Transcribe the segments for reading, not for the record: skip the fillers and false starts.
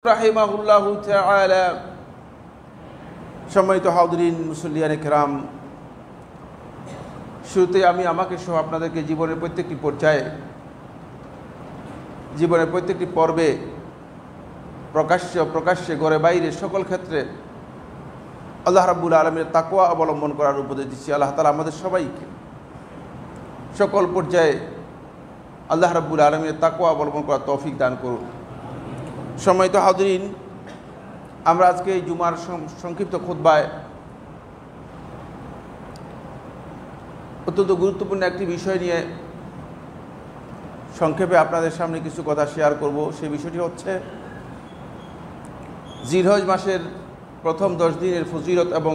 রাহিমাহুল্লাহু তাআলা। সম্মানিত হাজরিন, মুসল্লিয়ানে কেরাম, শুরুতে আমি আমাকে সহ আপনাদেরকে জীবনের প্রত্যেকটি পর্যায়ে, জীবনের প্রত্যেকটি পর্বে, প্রকাশ্যে ঘরে বাইরে সকল ক্ষেত্রে আল্লাহ রাব্বুল আলামিনের তাকওয়া অবলম্বন করার উপদেশ দিচ্ছি। আল্লাহ তাআলা আমাদের সবাইকে সকল পর্যায়ে আল্লাহ রাব্বুল আলামিনের তাকওয়া অবলম্বন করার তৌফিক দান করুন। সম্মানিত হাজরিন, আমরা আজকে এই জুমার সংক্ষিপ্ত খুতবায় অত্যন্ত গুরুত্বপূর্ণ একটি বিষয় নিয়ে সংক্ষেপে আপনাদের সামনে কিছু কথা শেয়ার করব। সেই বিষয়টি হচ্ছে জিলহজ মাসের প্রথম 10 দিনের ফজিলত এবং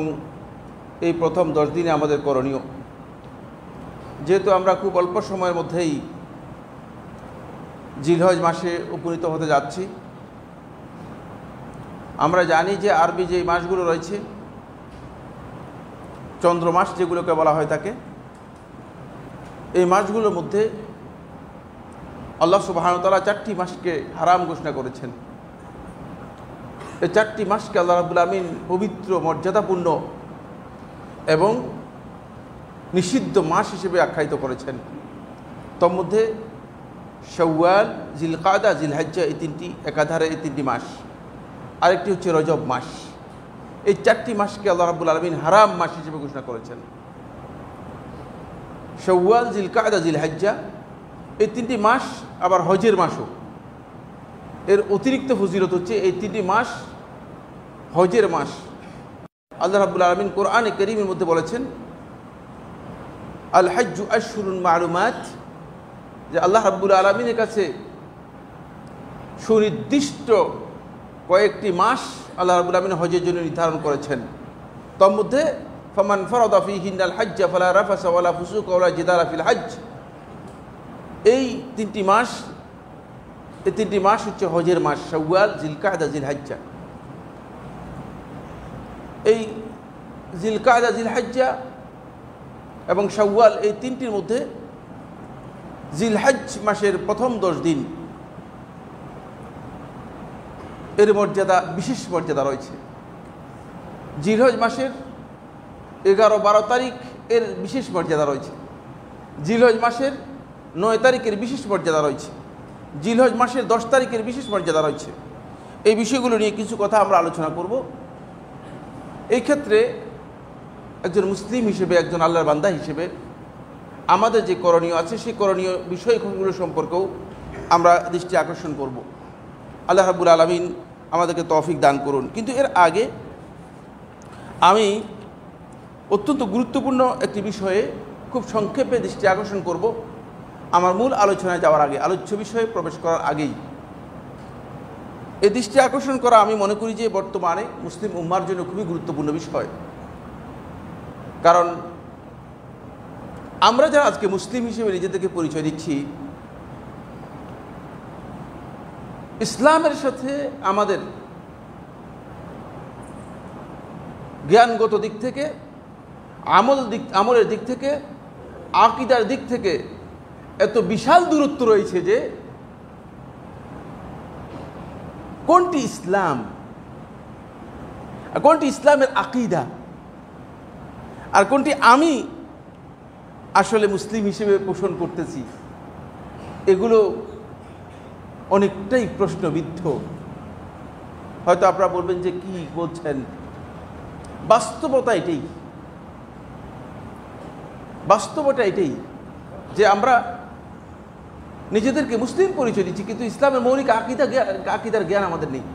এই প্রথম 10 দিনে আমাদের করণীয়। যেহেতু আমরা খুব অল্প সময়ের মধ্যেই জিলহজ মাসে উপনীত হতে যাচ্ছি, আমরা জানি যে আরবি যে মাসগুলো রয়েছে, চন্দ্র মাস যেগুলোকে বলা হয় থাকে, এই মাসগুলোর মধ্যে আল্লাহ সুবহানাহু ওয়া তাআলা 4টি মাসকে হারাম ঘোষণা করেছেন। এই 4টি মাসকে আল্লাহ রাব্বুল আমিন পবিত্র, মর্যাদাপূর্ণ এবং নিষিদ্ধ মাস হিসেবে আখ্যায়িত করেছেন। তোর মধ্যে শাওয়াল, জিলকাদা, জিলহজ্জা, এই তিনটি একাধারে, এই 3টি মাস। আরেকটি হচ্ছে রজব মাস। এই 4টি মাসকে আল্লাহ রাব্বুল আলামিন হারাম মাস হিসেবে ঘোষণা করেছেন। শাওয়াল, জিলকাদা, জিলহজ্জা, এই 3টি মাস আবার হজের মাসও। এর অতিরিক্ত ফজিলত হচ্ছে এই 3টি মাস হজের মাস। আল্লাহ রাব্বুল আলামিন কোরআনে কারীমের মধ্যে বলেছেন, আল হজ্জু আশহুরুন মালুমাত, যে আল্লাহ রাব্বুল আলামিনের কাছে সুনির্দিষ্ট কয়েকটি মাস আল্লাহ রাব্বুল আমিন হজের জন্য নির্ধারণ করেছেন। তার মধ্যে ফামান ফারাদা ফীহিন্নাল হজ্জ ফালা রাফাসা ওয়ালা ফুসুকা ওয়ালা জিদালা ফিল হজ্জ। এই 3টি মাস, এই 3টি মাস হচ্ছে হজের মাস, শাওয়াল, জিলকাদা, জিলহজ্জা। এই জিলকাদা, জিলহজ্জা এবং শাওয়াল, এই 3টির মধ্যে জিলহজ মাসের প্রথম 10 দিন এর মর্যাদা, বিশেষ মর্যাদা রয়েছে। জিলহজ মাসের 11-12 তারিখ এর বিশেষ মর্যাদা রয়েছে। জিলহজ মাসের 9 তারিখের বিশেষ মর্যাদা রয়েছে। জিলহজ মাসের 10 তারিখের বিশেষ মর্যাদা রয়েছে। এই বিষয়গুলো নিয়ে কিছু কথা আমরা আলোচনা করব। এই ক্ষেত্রে একজন মুসলিম হিসেবে, একজন আল্লাহর বান্দা হিসেবে আমাদের যে করণীয় আছে, সেই করণীয় বিষয়গুলো সম্পর্কেও আমরা দৃষ্টি আকর্ষণ করব। আল্লাহ রাব্বুল আলামিন আমাদেরকে তৌফিক দান করুন। কিন্তু এর আগে আমি অত্যন্ত গুরুত্বপূর্ণ একটি বিষয়ে খুব সংক্ষেপে দৃষ্টি আকর্ষণ করব। আমার মূল আলোচনায় যাওয়ার আগে, আলোচ্য বিষয়ে প্রবেশ করার আগেই এই দৃষ্টি আকর্ষণ করা আমি মনে করি যে বর্তমানে মুসলিম উম্মার জন্য খুবই গুরুত্বপূর্ণ বিষয়। কারণ আমরা যারা আজকে মুসলিম হিসেবে নিজেদেরকে পরিচয় দিচ্ছি, ইসলামের সাথে আমাদের জ্ঞানগত দিক থেকে, আমলের দিক থেকে, আকীদার দিক থেকে এত বিশাল দূরত্ব রয়েছে যে কোনটি ইসলাম, কোনটি ইসলামের আকীদা, আর কোনটি আমি আসলে মুসলিম হিসেবে পোষণ করতেছি, এগুলো অনেকটাই প্রশ্নবিদ্ধ। হয়তো আপনারা বলবেন যে কি বলছেন, বাস্তবতা এটাই যে আমরা নিজেদেরকে মুসলিম পরিচয় দিচ্ছি, কিন্তু ইসলামের মৌলিক আকীদার জ্ঞান আমাদের নেই।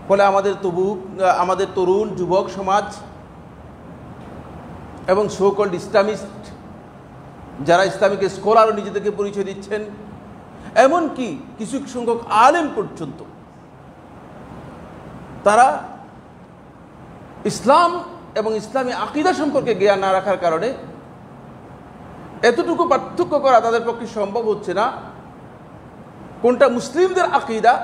ফলে আমাদের তরুণ যুবক সমাজ এবং সো-কল্ড ইসলামিস্ট, যারা ইসলামিক স্কলারও নিজেদেরকে পরিচয় দিচ্ছেন, এমনকি কিছু সংখ্যক আলেম পর্যন্ত, তারা ইসলাম এবং ইসলামী আকীদা সম্পর্কে জ্ঞান না রাখার কারণে এতটুকু পার্থক্য করা তাদের পক্ষে সম্ভব হচ্ছে না কোনটা মুসলিমদের আকীদা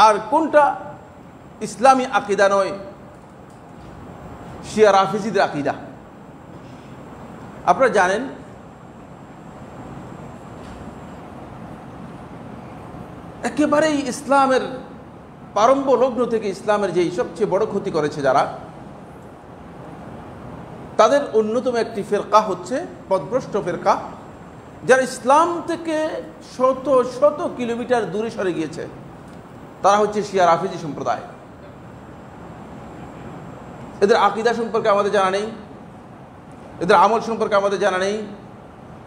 আর কোনটা ইসলামী আকীদা নয়, শিয়া রাফিজিদের আকীদা। আপনারা জানেন একেবারেই ইসলামের প্রারম্ভ লগ্ন থেকে ইসলামের যেই সবচেয়ে বড় ক্ষতি করেছে যারা, তাদের অন্যতম একটি ফিরকা হচ্ছে পথভ্রষ্ট ফিরকা, যারা ইসলাম থেকে শত শত কিলোমিটার দূরে সরে গিয়েছে। তারা হচ্ছে শিয়া রাফিজি সম্প্রদায়। এদের আকীদা সম্পর্কে আমাদের জানা নেই, এদের আমল সম্পর্কে আমাদের জানা নেই,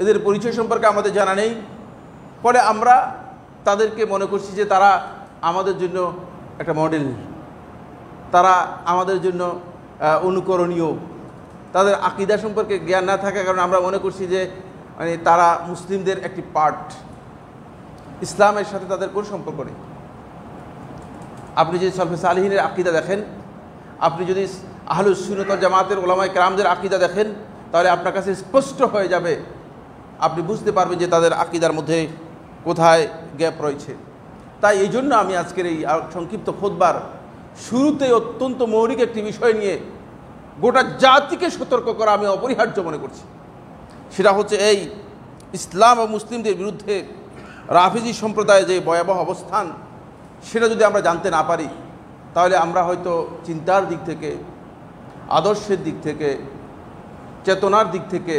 এদের পরিচয় সম্পর্কে আমাদের জানা নেই। ফলে আমরা তাদেরকে মনে করছি যে তারা আমাদের জন্য একটা মডেল, তারা আমাদের জন্য অনুকরণীয়। তাদের আকীদা সম্পর্কে জ্ঞান না থাকার কারণে আমরা মনে করছি যে মানে তারা মুসলিমদের একটি পার্ট, ইসলামের সাথে তাদের কোনো সম্পর্ক নেই। আপনি যদি সলফে সালিহিনের আকীদা দেখেন, আপনি যদি আহলুস সুন্নাত ওয়াল জামাতের উলামায়ে কেরামদের আকীদা দেখেন, তাহলে আপনার কাছে স্পষ্ট হয়ে যাবে, আপনি বুঝতে পারবেন যে তাদের আকীদার মধ্যে কোথায় গ্যাপ রয়েছে। তাই এই জন্য আমি আজকের এই সংক্ষিপ্ত খুতবার শুরুতে অত্যন্ত মৌলিক একটি বিষয় নিয়ে গোটা জাতিকে সতর্ক করা আমি অপরিহার্য মনে করছি। সেটা হচ্ছে এই ইসলাম ও মুসলিমদের বিরুদ্ধে রাফিজি সম্প্রদায়ের যে ভয়াবহ অবস্থান, সেটা যদি আমরা জানতে না পারি, তাহলে আমরা হয়তো চিন্তার দিক থেকে, আদর্শের দিক থেকে, চেতনার দিক থেকে,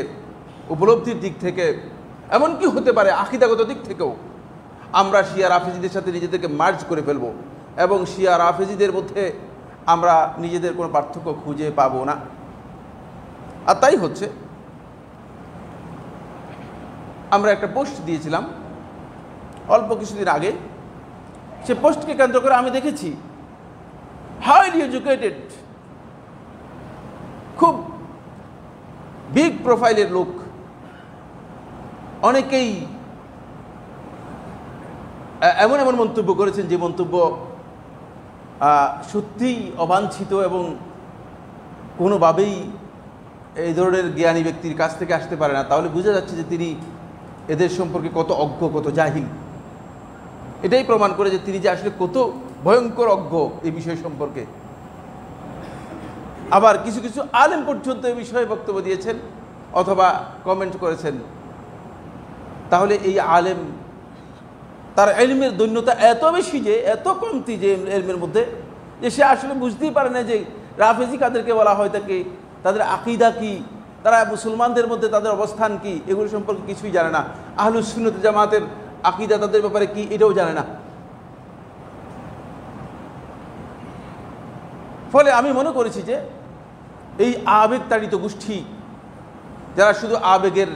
উপলব্ধির দিক থেকে, এমনকি হতে পারে আকীদাগত দিক থেকেও আমরা শিয়া রাফিজিদের সাথে নিজেদেরকে মার্জ করে ফেলব এবং শিয়া রাফিজিদের মধ্যে আমরা নিজেদের কোনো পার্থক্য খুঁজে পাবো না। আর তাই হচ্ছে। আমরা একটা পোস্ট দিয়েছিলাম অল্প কিছুদিন আগে, সে পোস্টকে কেন্দ্র করে আমি দেখেছি হাইলি এডুকেটেড, খুব বিগ প্রোফাইলের লোক অনেকেই এমন এমন মন্তব্য করেছেন যে মন্তব্য সত্যিই অবাঞ্ছিত এবং কোনোভাবেই এই ধরনের জ্ঞানী ব্যক্তির কাছ থেকে আসতে পারে না। তাহলে বোঝা যাচ্ছে যে তিনি এদের সম্পর্কে কত অজ্ঞ, কত জাহিল। এটাই প্রমাণ করে যে তিনি যে আসলে কত ভয়ঙ্কর অজ্ঞ এই বিষয় সম্পর্কে। আবার কিছু কিছু আলেম পর্যন্ত এই বিষয়ে বক্তব্য দিয়েছেন অথবা কমেন্ট করেছেন। তাহলে এই আলেম, তার ইলমের দৈন্যতা এত বেশি যে, এত কমতি যে ইলমের মধ্যে, যে সে আসলে বুঝতেই পারে না যে রাফিজি কাদেরকে বলা হয়, তাকে তাদের আকীদা কি, তারা মুসলমানদের মধ্যে তাদের অবস্থান কি, এগুলো সম্পর্কে কিছুই জানে না। আহলুস সুন্নাত জামাতের আকীদা তাদের ব্যাপারে কি, এটাও জানে না। ফলে আমি মনে করেছি যে এই আবেগ তাড়িত গোষ্ঠী, যারা শুধু আবেগের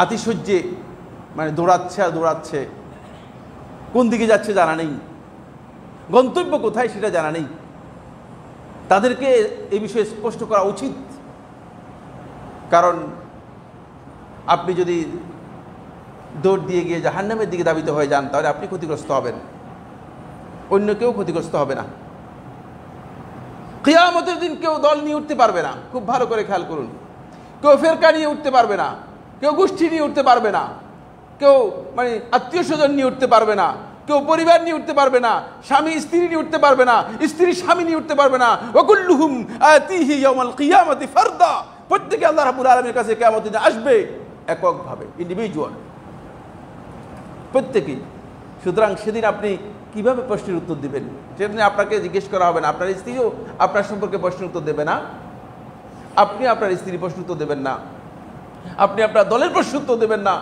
আতিশয্যে মানে দৌড়াচ্ছে আর দৌড়াচ্ছে, কোন দিকে যাচ্ছে জানা নেই, গন্তব্য কোথায় সেটা জানা নেই, তাদেরকে এই বিষয়ে স্পষ্ট করা উচিত। কারণ আপনি যদি দৌড় দিয়ে গিয়ে জাহান্নামের দিকে ধাবিত হয়ে যান, তাহলে আপনি ক্ষতিগ্রস্ত হবেন, অন্য কেউ ক্ষতিগ্রস্ত হবে না। কিয়ামতের দিন কেউ দল নিয়ে উঠতে পারবে না, খুব ভালো করে খেয়াল করুন। কেউ ফেরকা নিয়ে উঠতে পারবে না, কেউ গোষ্ঠী নিয়ে উঠতে পারবে না, কেউ মানে আত্মীয় স্বজন নিয়ে উঠতে পারবে না, কেউ পরিবার নিয়ে উঠতে পারবে না, স্বামী স্ত্রী নিয়ে উঠতে পারবে না, স্ত্রী স্বামী নিয়ে উঠতে পারবে না। ওয়াকুল্লুহুম আতিহি ইয়াউমাল কিয়ামাতি ফারদা, প্রত্যেকে আল্লাহ রাব্বুল আলামিনের কাছে কিয়ামতের দিনে আসবে এককভাবে, ইন্ডিভিজুয়াল, প্রত্যেকেই। সুতরাং সেদিন আপনি কিভাবে প্রশ্নের উত্তর দিবেন? সেদিন আপনাকে জিজ্ঞেস করা হবে না, আপনার স্ত্রীও আপনার সম্পর্কে প্রশ্নের উত্তর দেবে না, আপনি আপনার স্ত্রী প্রশ্ন উত্তর দেবেন না, আপনি আপনার দলের প্রশ্ন উত্তর দেবেন না,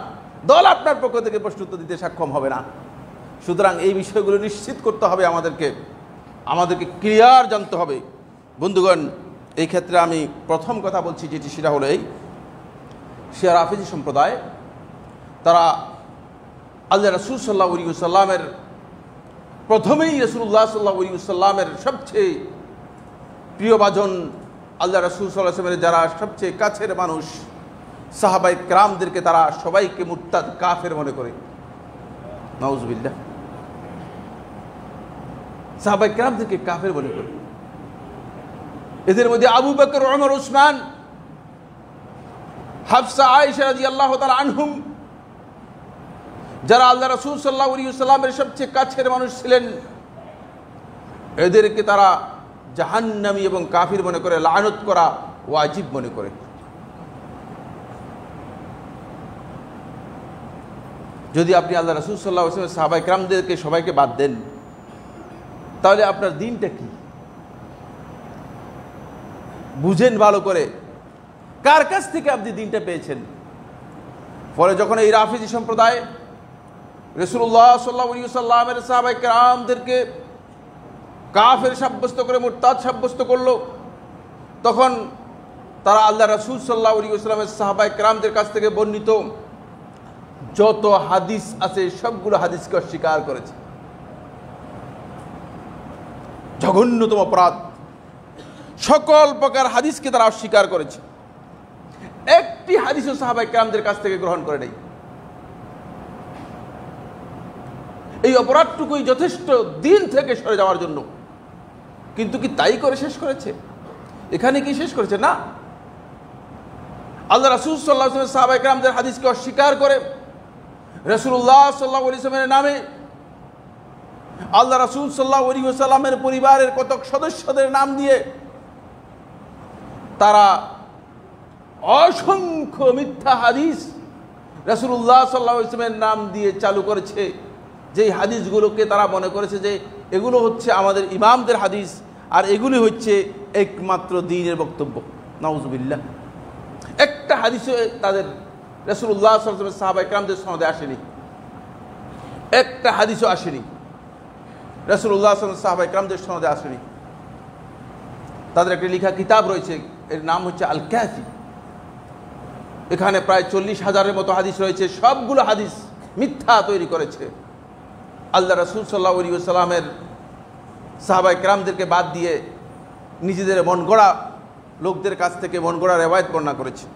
দল আপনার পক্ষ থেকে প্রশ্ন উত্তর দিতে সক্ষম হবে না। সুতরাং এই বিষয়গুলো নিশ্চিত করতে হবে আমাদেরকে ক্লিয়ার জানতে হবে। বন্ধুগণ, এই ক্ষেত্রে আমি প্রথম কথা বলছি যেটি, সেটা হলো এই শিয়া রাফিজি সম্প্রদায়, তারা আল্লাহ রাসূল সাল্লাল্লাহু আলাইহি ওয়াসাল্লামের প্রথমেই রাসূলুল্লাহ সাল্লাল্লাহু আলাইহি ওয়াসাল্লামের সবচেয়ে প্রিয়ভাজন, আল্লাহ রাসূল সাল্লাল্লাহু আলাইহি ওয়াসাল্লামের যারা সবচেয়ে কাছের মানুষ, সাহাবায়ে কেরামদেরকে তারা সবাইকে মুরতাদ, কাফের মনে করে। নাউজুবিল্লাহ। সাহাবায়ে কেরামদেরকে কাফের মনে করে। এদের মধ্যে আবু বকর, ওমর, উসমান, হাফসা, আয়েশা রাদিয়াল্লাহু তাআলা আনহুম, যারা আল্লাহ রাসূল সাল্লাল্লাহু আলাইহি ওয়াসাল্লামের সবচেয়ে কাছের মানুষ ছিলেন, এদেরকে তারা জাহান্নামী এবং কাফির মনে করে, লানত করা ওয়াজিব মনে করে। যদি আপনি আল্লাহ রাসূল সাল্লাল্লাহু আলাইহি ওয়াসাল্লাম সাহাবায়ে কেরামদেরকে সবাইকে বাদ দেন, তাহলে আপনার দিনটা কি? বুঝেন ভালো করে কার কাছ থেকে আপনি দিনটা পেয়েছেন। ফলে যখন এই রাফিজি সম্প্রদায় রাসূলুল্লাহ সাল্লাল্লাহু আলাইহি ওয়াসাল্লামের সাহাবায়ে কেরামদেরকে কাফের সাব্যস্ত করে মুরতাদ সাব্যস্ত করলো, তখন তারা আল্লাহ রাসূল সাল্লাল্লাহু আলাইহি ওয়াসাল্লামের সাহাবায়ে কেরামদের কাছ থেকে বর্ণিত যত হাদিস আছে সবগুলো হাদিসকে অস্বীকার করেছে। জঘন্যতম অপরাধ, সকল প্রকার হাদিসকে তারা অস্বীকার করেছে। একটি হাদিসও সাহাবায়ে কেরামদের কাছ থেকে গ্রহণ করে নাই। এই অপরাধটুকুই যথেষ্ট দিন থেকে সরে যাওয়ার জন্য। কিন্তু কি তাই করে শেষ করেছে? এখানে কি শেষ করেছে? না, আল্লাহ রাসূল সাল্লাল্লাহু আলাইহি ওয়াসাল্লাম সাহাবায়ে কেরামদের হাদিসকে অস্বীকার করে রাসূলুল্লাহ সাল্লাল্লাহু আলাইহি ওয়াসাল্লামের নামে আল্লাহ রাসূল সাল্লাল্লাহু আলাইহি ওয়াসাল্লামের পরিবারের কতক সদস্যদের নাম দিয়ে তারা অসংখ্য মিথ্যা হাদিস রাসূলুল্লাহ সাল্লাল্লাহু আলাইহি ওয়াসাল্লামের নাম দিয়ে চালু করেছে, যেই হাদিসগুলোকে তারা মনে করেছে যে এগুলো হচ্ছে আমাদের ইমামদের হাদিস আর এগুলি হচ্ছে একমাত্র দ্বীনের বক্তব্য। নাউজুবিল্লাহ। একটা হাদিসও তাদের রাসূলুল্লাহ সাল্লাল্লাহু আলাইহি ওয়াসাল্লাম সাহাবায়ে কেরামদের সনদে আসেনি, একটা হাদিসও আসেনি রাসূলুল্লাহ সাল্লাল্লাহু আলাইহি ওয়াসাল্লাম সাহাবায়ে কেরামদের সনদে আসেনি। তাদের একটা লেখা কিতাব রয়েছে, এর নাম হচ্ছে আল কাফি। এখানে প্রায় 40,000-এর মতো হাদিস রয়েছে, সবগুলো হাদিস মিথ্যা তৈরি করেছে। আল্লাহ রাসূল সাল্লাল্লাহু আলাইহি ওয়াসাল্লামের সাহাবায়ে কেরামদেরকে বাদ দিয়ে নিজেদের মন গড়া লোকদের কাছ থেকে মন গড়া রেওয়ায়েত বর্ণনা করেছে।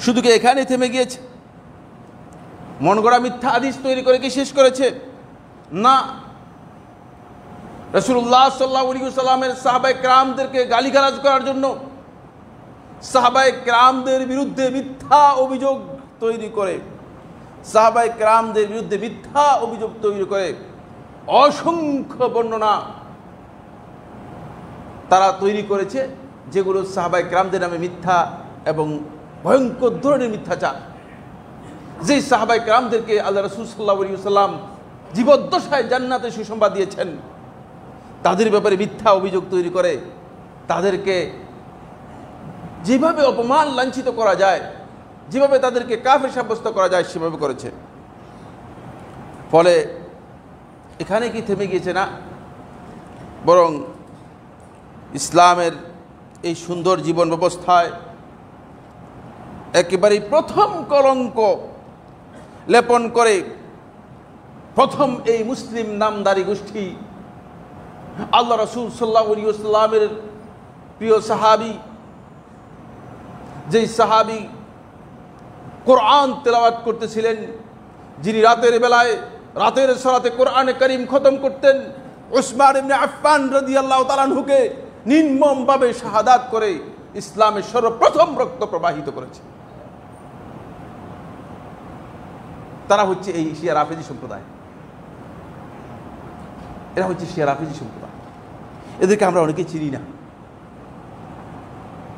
শুধু কি এখানে থেমে গিয়েছে? মন গড়া মিথ্যা হাদিস তৈরি করে কি শেষ করেছে? না, রাসূলুল্লাহ সাল্লাল্লাহু আলাইহি ওয়াসাল্লামের সাহাবায়ে কেরামদেরকে গালিগালাজ করার জন্য সাহাবায়ে কেরামদের বিরুদ্ধে মিথ্যা অভিযোগ তৈরি করে, সাহাবায়ে কেরামদের বিরুদ্ধে মিথ্যা অভিযোগ তৈরি করে অসংখ্য বর্ণনা তারা তৈরি করেছে, যেগুলো সাহাবায়ে কেরামদের নামে মিথ্যা এবং ভয়ঙ্কর ধরনের মিথ্যাচার। যে সাহাবায়ে কেরামদেরকে আল্লাহ রাসূল সাল্লাল্লাহু আলাইহি ওয়াসাল্লাম জীবদ্দশায় জান্নাতের সুসংবাদ দিয়েছেন, তাদের ব্যাপারে মিথ্যা অভিযোগ তৈরি করে তাদেরকে যেভাবে অপমান লাঞ্ছিত করা যায়, যেভাবে তাদেরকে কাফের সাব্যস্ত করা যায় সেভাবে করেছে। ফলে এখানে কি থেমে গিয়েছে? না, বরং ইসলামের এই সুন্দর জীবন ব্যবস্থায় একেবারেই প্রথম কলঙ্ক লেপন করে প্রথম এই মুসলিম নামধারী গোষ্ঠী আল্লাহ রাসূল সাল্লাল্লাহু আলাইহি ওয়াসাল্লামের প্রিয় সাহাবী, যেই সাহাবী কোরআন তেলাওয়াত করতেছিলেন, যিনি রাতের বেলায় রাতের সালাতে কোরআনে কারীম খতম করতেন, উসমান ইবনে আফফান রাদিয়াল্লাহু তাআলা আনহুকে নির্মমভাবে শাহাদাত করে ইসলামের সর্বপ্রথম রক্ত প্রবাহিত করেছে। তারা হচ্ছে এই শিয়া রাফেজি সম্প্রদায়। এরা হচ্ছে শিয়া রাফেজি সম্প্রদায়। এদেরকে আমরা অনেকেই চিনি না।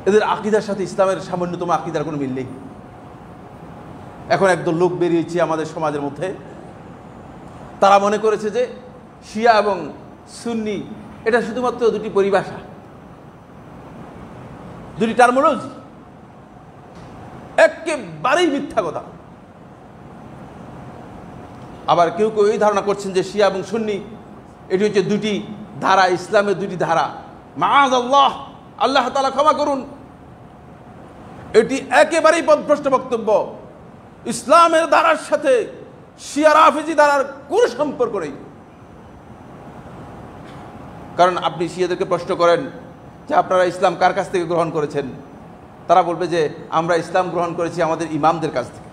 এদের আকীদার সাথে ইসলামের সামান্যতম আকীদার কোনো মিল নেই। এখন একদল লোক বেরিয়েছে আমাদের সমাজের মধ্যে, তারা মনে করেছে যে শিয়া এবং সুন্নি এটা শুধুমাত্র দুটি পরিভাষা, দুটি টার্মিনোলজি। একেবারেই মিথ্যা কথা। আবার কেউ কেউ এই ধারণা করছেন যে শিয়া এবং সুন্নি এটি হচ্ছে দুটি ধারা, ইসলামের দুটি ধারা। মাআযাল্লাহ, আল্লাহ তাআলা ক্ষমা করুন, এটি একেবারেই পথভ্রষ্ট বক্তব্য। ইসলামের ধারার সাথে শিয়া রাফেজি ধারার কোনো সম্পর্ক নেই। কারণ আপনি শিয়াদেরকে প্রশ্ন করেন যে আপনারা ইসলাম কার কাছ থেকে গ্রহণ করেছেন, তারা বলবে যে আমরা ইসলাম গ্রহণ করেছি আমাদের ইমামদের কাছ থেকে।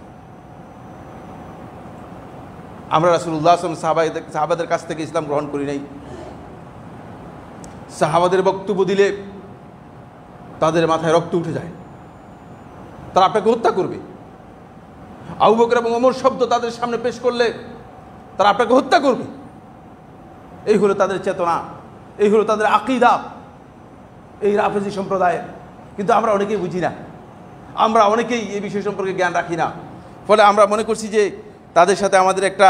আমরা রাসূলুল্লাহ সাল্লাল্লাহু আলাইহি ওয়াসাল্লাম সাহাবাদের কাছ থেকে ইসলাম গ্রহণ করি নাই। সাহাবাদের বক্তব্য দিলে তাদের মাথায় রক্ত উঠে যায়, তারা আপনাকে হত্যা করবে। আবু বকর এবং ওমর শব্দ তাদের সামনে পেশ করলে তারা আপনাকে হত্যা করবে। এই হলো তাদের চেতনা, এই হলো তাদের আকীদা, এই রাফেজি সম্প্রদায়ের। কিন্তু আমরা অনেকেই বুঝি না, আমরা অনেকেই এই বিষয় সম্পর্কে জ্ঞান রাখি না। ফলে আমরা মনে করছি যে তাদের সাথে আমাদের একটা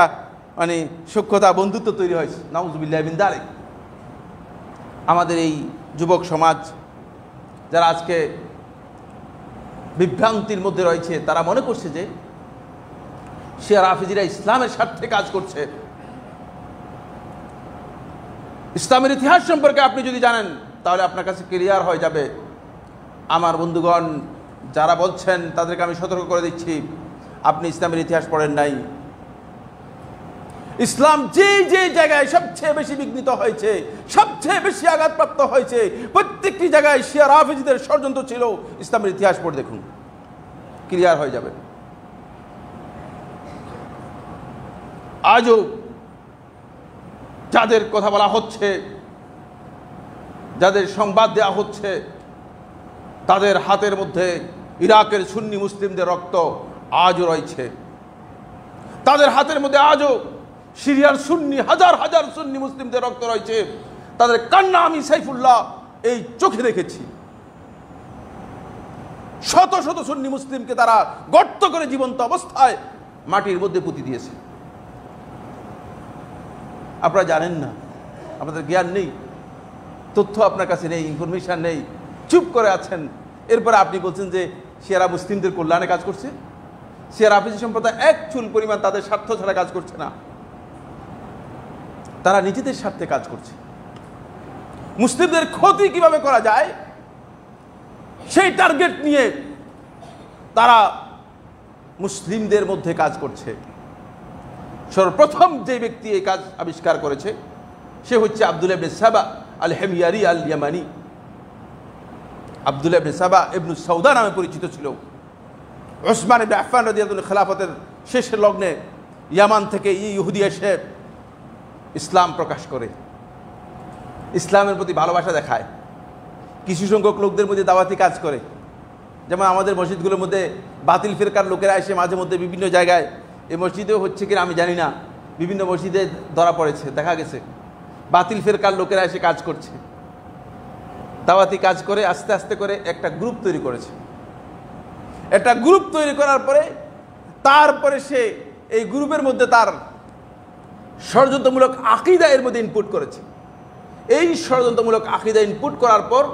মানে সখ্যতা বন্ধুত্ব তৈরি হয়েছে। নাউজুবিল্লাহ মিন যালিক। আমাদের এই যুবক সমাজ যারা আজকে বিভ্রান্তির মধ্যে রয়েছে, তারা মনে করছে যে শিয়া রাফিজিরা ইসলামের স্বার্থে কাজ করছে। ইসলামের ইতিহাস সম্পর্কে আপনি যদি জানেন তাহলে আপনার কাছে ক্লিয়ার হয়ে যাবে। আমার বন্ধুগণ যারা বলছেন তাদেরকে আমি সতর্ক করে দিচ্ছি, আপনি ইসলামের ইতিহাস পড়েন নাই। ইসলাম যে যে জায়গায় সবচেয়ে বেশি বিঘ্নিত হয়েছে, সবচেয়ে বেশি আঘাতপ্রাপ্ত হয়েছে, প্রত্যেকটি জায়গায় শিয়া রাফিজিদের ষড়যন্ত্র ছিল। ইসলামের ইতিহাস পড়ে দেখুন, ক্লিয়ার হয়ে যাবে। আজও যাদের কথা বলা হচ্ছে, যাদের সংবাদ দেওয়া হচ্ছে, তাদের হাতের মধ্যে ইরাকের সুন্নি মুসলিমদের রক্ত আজও রয়েছে। তাদের হাতের মধ্যে আজও সিরিয়ার সুন্নি হাজার হাজার সুন্নি মুসলিমদের রক্ত রয়েছে। তাদের কান্না আমি সাইফুল্লাহ এই চোখে দেখেছি। শত শত সুন্নি মুসলিমকে তারা গর্ত করে জীবন্ত অবস্থায় মাটির মধ্যে পুঁতি দিয়েছে। আপনারা জানেন না, আপনাদের জ্ঞান নেই, তথ্য আপনার কাছে নেই, ইনফরমেশন নেই, চুপ করে আছেন। এরপরে আপনি বলছেন যে শিয়া মুসলিমদের কল্যাণে কাজ করছে। শিয়া রাফিজি সম্প্রদায় এক চুল পরিমাণ তাদের স্বার্থ ছাড়া কাজ করছে না, তারা নিজেদের স্বার্থে কাজ করছে। মুসলিমদের ক্ষতি কিভাবে করা যায় সেই টার্গেট নিয়ে তারা মুসলিমদের মধ্যে কাজ করছে। সর্বপ্রথম যে ব্যক্তি এই কাজ আবিষ্কার করেছে সে হচ্ছে আব্দুল্লাহ ইবনে সাবা আল হিময়ারি আল ইয়ামানি। আব্দুল্লাহ ইবনে সাবা ইবনু সৌদা নামে পরিচিত ছিল। উসমান ইবনে আফফান রাদিয়াল্লাহু আনহু খেলাফতের শেষের লগ্নে ইয়ামান থেকে ইহুদি এসে ইসলাম প্রকাশ করে, ইসলামের প্রতি ভালোবাসা দেখায়, কিছু সংখ্যক লোকদের মধ্যে দাওয়াতি কাজ করে। যেমন আমাদের মসজিদগুলোর মধ্যে বাতিল ফিরকার লোকেরা এসে মাঝে মধ্যে বিভিন্ন জায়গায়, এই মসজিদেও হচ্ছে কিনা আমি জানি না, বিভিন্ন মসজিদে ধরা পড়েছে, দেখা গেছে বাতিল ফিরকার লোকেরা এসে কাজ করছে, দাওয়াতি কাজ করে আস্তে আস্তে করে একটা গ্রুপ তৈরি করেছে। একটা গ্রুপ তৈরি করার পরে তারপরে সে এই গ্রুপের মধ্যে তার ষড়যন্ত্রমূলক আকীদা এর মধ্যে ইনপুট করেছে। এই ষড়যন্ত্রমূলক আকীদা ইনপুট করার পর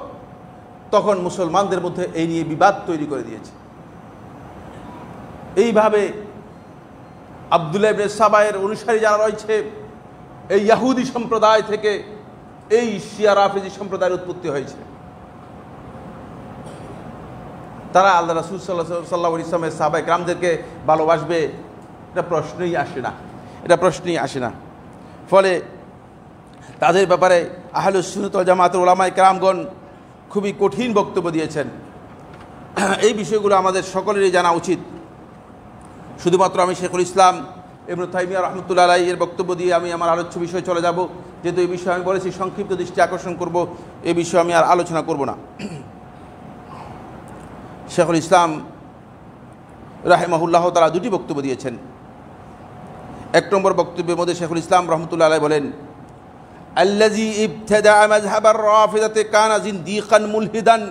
তখন মুসলমানদের মধ্যে এই নিয়ে বিবাদ তৈরি করে দিয়েছে। এইভাবে আব্দুল্লাহ ইবনে সাবায়ের অনুসারী যারা রয়েছে, এই ইহুদি সম্প্রদায় থেকে এই শিয়া রাফিজি সম্প্রদায়ের উৎপত্তি হয়েছে। তারা আল্লাহ রাসূল সাল্লাল্লাহু আলাইহি ওয়াসাল্লামের সাহাবায়ে কেরামদেরকে ভালোবাসবে, এটা প্রশ্নই আসে না, এটা প্রশ্নই আসে না। ফলে তাদের ব্যাপারে আহলুস সুন্নাত ওয়াল জামাতের উলামায়ে কেরামগণ খুবই কঠিন বক্তব্য দিয়েছেন। এই বিষয়গুলো আমাদের সকলেরই জানা উচিত। শুধুমাত্র আমি শেখুল ইসলাম ইবনে তাইমিয়া রাহমাতুল্লাহি আলাইহি এর বক্তব্য দিয়ে আমি আমার আলোচ্য বিষয় চলে যাব, যেহেতু এই বিষয়ে আমি বলেছি সংক্ষিপ্ত দৃষ্টি আকর্ষণ করব, এই বিষয়ে আমি আর আলোচনা করব না। শেখুল ইসলাম রাহিমাহুল্লাহ তাআলা দুটি বক্তব্য দিয়েছেন। এক নম্বর বক্তব্যের মধ্যে শেখুল ইসলাম রাহমাতুল্লাহি আলাইহি বলেন, আল্লাযী ইবতাদা মাযহাবার রাফিদাতে কানা জিনদিকান মুলহিদান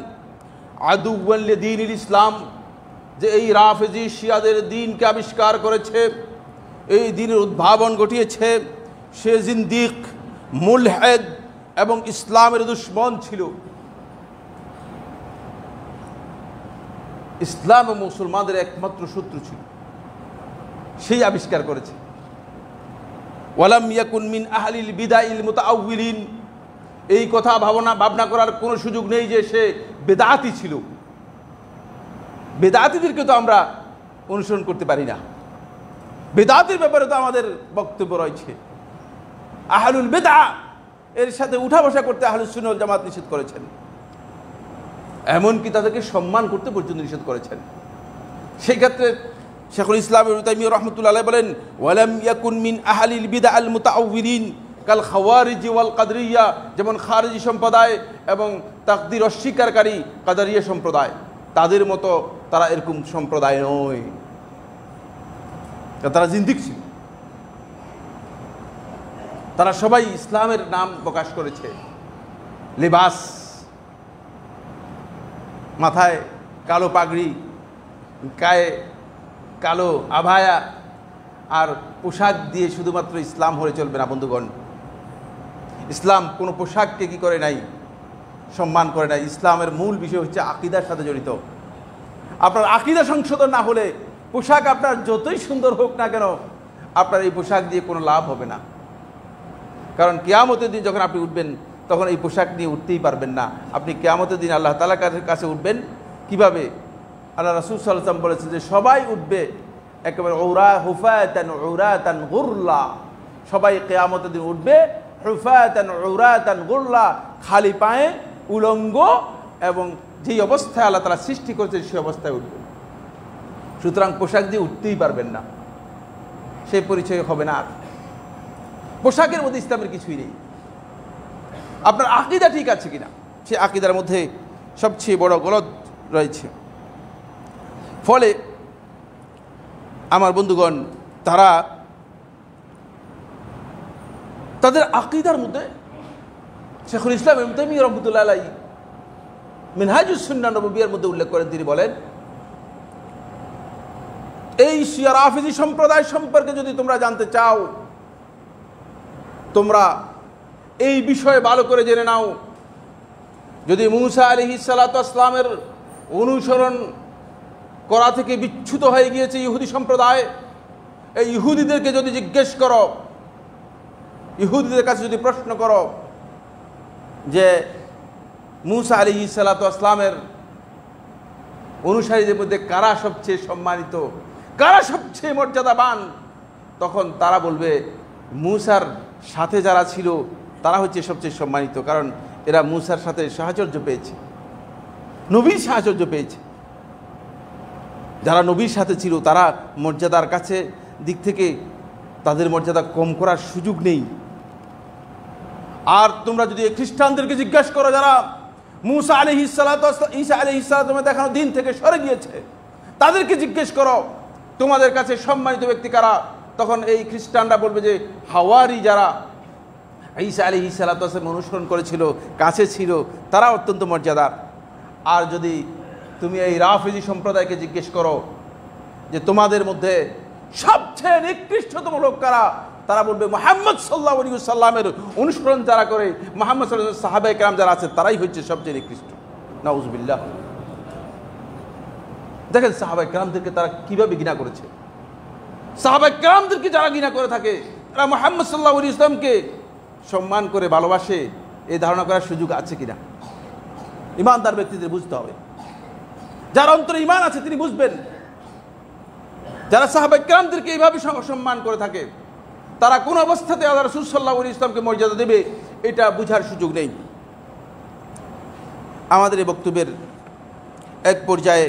আদুওয়ান লিদীনিল ইসলাম, যে এই রাফিজি শিয়াদের দ্বীনকে আবিষ্কার করেছে, এই দ্বীনের উদ্ভাবন ঘটিয়েছে, সে জিনদিক, মুলহিদ এবং ইসলামের দুশমন ছিল। ইসলাম ও মুসলমানদের একমাত্র শত্রু ছিল, সেই আবিষ্কার করেছে। ওয়ালাম ইয়াকুন মিন আহলিল বিদাইল মুতাআউবিলিন, এই কথা ভাবনা করার কোনো সুযোগ নেই যে সে বেদাতি ছিল। বেদাতিদেরকে তো আমরা অনুসরণ করতে পারি না, বেদাতির ব্যাপারে তো আমাদের বক্তব্য রয়েছে। আহলুল বিদআ এর সাথে উঠা বসা করতে আহলুস সুন্নাহ ওয়াল জামাত নিষেধ করেছেন, এমনকি তাদেরকে সম্মান করতে পর্যন্ত নিষেধ করেছেন। সেই ক্ষেত্রে শেখুল ইসলাম ইবনে তাইমিয়া রাহমাতুল্লাহি আলাইহি বলেন, ওয়ালাম ইয়াকুন মিন আহলিল বিদআল মুতাআউবিলিন কাল খাওয়ারিজি ওয়াল কাদরিয়া, যেমন খারিজি সম্প্রদায় এবং তাকদীর অস্বীকারী কাদরিয়া সম্প্রদায়, তাদের মতো তারা এরকম সম্প্রদায় নয়, তারা জিন্দিক ছিল। তারা সবাই ইসলামের নাম প্রকাশ করেছে, লিবাস, মাথায় কালো পাগড়ি, গায়ে কালো আভায়া, আর পোশাক দিয়ে শুধুমাত্র ইসলাম হয়ে চলবে না বন্ধুগণ। ইসলাম কোনো পোশাককে কি করে নাই, সম্মান করে নাই। ইসলামের মূল বিষয় হচ্ছে আকীদার সাথে জড়িত। আপনার আকীদা সংশোধন না হলে পোশাক আপনার যতই সুন্দর হোক না কেন, আপনার এই পোশাক দিয়ে কোনো লাভ হবে না। কারণ কিয়ামতের দিন যখন আপনি উঠবেন, তখন এই পোশাক নিয়ে উঠতেই পারবেন না। আপনি কিয়ামতের দিন আল্লাহ তাআলার কাছে উঠবেন কিভাবে? আল্লাহ রাসূল সাল্লাল্লাহু আলাইহি ওয়াসাল্লাম বলেছেন যে সবাই উঠবে একেবারে হুফাতান গুরলা। সবাই কিয়ামতের দিন উঠবে হুফাতান গুরলা, খালি পায়ে, উলঙ্গ, এবং যেই অবস্থায় আল্লাহ তাআলা সৃষ্টি করেছে সেই অবস্থায় উঠবে। সুতরাং পোশাক দিয়ে উঠতেই পারবেন না, সেই পরিচয় হবে না। আর পোশাকের মধ্যে ইসলামের কিছুই নেই। আপনার আকীদা ঠিক আছে কিনা, সে আকীদার মধ্যে সবচেয়ে বড় গলদ রয়েছে। ফলে আমার বন্ধুগণ, তাদের আকীদার মধ্যে শেখুল ইসলাম ইবনে তাইমিয়্যাহ রাহমাতুল্লাহি আলাইহি মিনহাজুস সুন্নাহ নববিয়ার মধ্যে উল্লেখ করেন। তিনি বলেন, এই শিয়া রাফিজি সম্প্রদায় সম্পর্কে যদি তোমরা জানতে চাও, তোমরা এই বিষয়ে ভালো করে জেনে নাও। যদি মূসা আলাইহিস সালাতু ওয়াস সালামের অনুসরণ করা থেকে বিচ্যুত হয়ে গিয়েছে ইহুদি সম্প্রদায়, এই ইহুদিদেরকে যদি জিজ্ঞেস করো, ইহুদিদের কাছে যদি প্রশ্ন করো যে মূসা আলাইহিস সালাতু ওয়াস সালামের অনুসারীদের মধ্যে কারা সবচেয়ে সম্মানিত, কারা সবচেয়ে মর্যাদাবান, তখন তারা বলবে মূসার সাথে যারা ছিল তারা হচ্ছে সবচেয়ে সম্মানিত। কারণ এরা মূসার সাথে সাহচর্য পেয়েছে, নবীর সাহচর্য পেয়েছে। যারা নবীর সাথে ছিল তারা মর্যাদার কাছে দিক থেকে তাদের মর্যাদা কম করার সুযোগ নেই। আর তোমরা যদি খ্রিস্টানদেরকে জিজ্ঞাসা করো, যারা মূসা আলাইহিস সালাতু ঈসা আলাইহিস সালামের দেখানো দিন থেকে সরে গিয়েছে, তাদেরকে জিজ্ঞেস করো তোমাদের কাছে সম্মানিত ব্যক্তি কারা, তখন এই খ্রিস্টানরা বলবে যে হাওয়ারি, যারা ঈসা আলাইহিস সালাতু অনুসরণ করেছিল, কাছে ছিল, তারা অত্যন্ত মর্যাদার। আর যদি তুমি এই রাফিজি সম্প্রদায়কে জিজ্ঞেস করো যে তোমাদের মধ্যে সবচেয়ে নিকৃষ্টতম লোক কারা, তারা বলবে মুহাম্মদ সাল্লাল্লাহু আলাইহি ওয়াসাল্লামের অনুসরণ যারা করে, মুহাম্মদ সাল্লাল্লাহু আলাইহি ওয়াসাল্লাম সাহাবায়ে কেরাম যারা আছে, তারাই হচ্ছে সবচেয়ে নিকৃষ্ট। নাউজুবিল্লাহ। দেখেন সাহাবায়ে কেরামদেরকে তারা কিভাবে ঘৃণা করেছে। সাহাবায়ে কেরামদেরকে যারা ঘৃণা করে থাকে, তারা মুহাম্মদ সাল্লাল্লাহু আলাইহি ওয়াসাল্লামকে সম্মান করে ভালোবাসে, এই ধারণা করার সুযোগ আছে কিনা ইমানদার ব্যক্তিদের বুঝতে হবে। যার অন্তরে ঈমান আছে তিনি বুঝবেন। যারা সাহাবায়ে কেরামদেরকে এইভাবে সম্মান করে থাকে, তারা কোন অবস্থাতে আল্লাহ রাসূল সাল্লাল্লাহু আলাইহি ওয়াসাল্লামকে মর্যাদা দেবে, এটা বুঝার সুযোগ নেই। আমাদের এই বক্তব্যের এক পর্যায়ে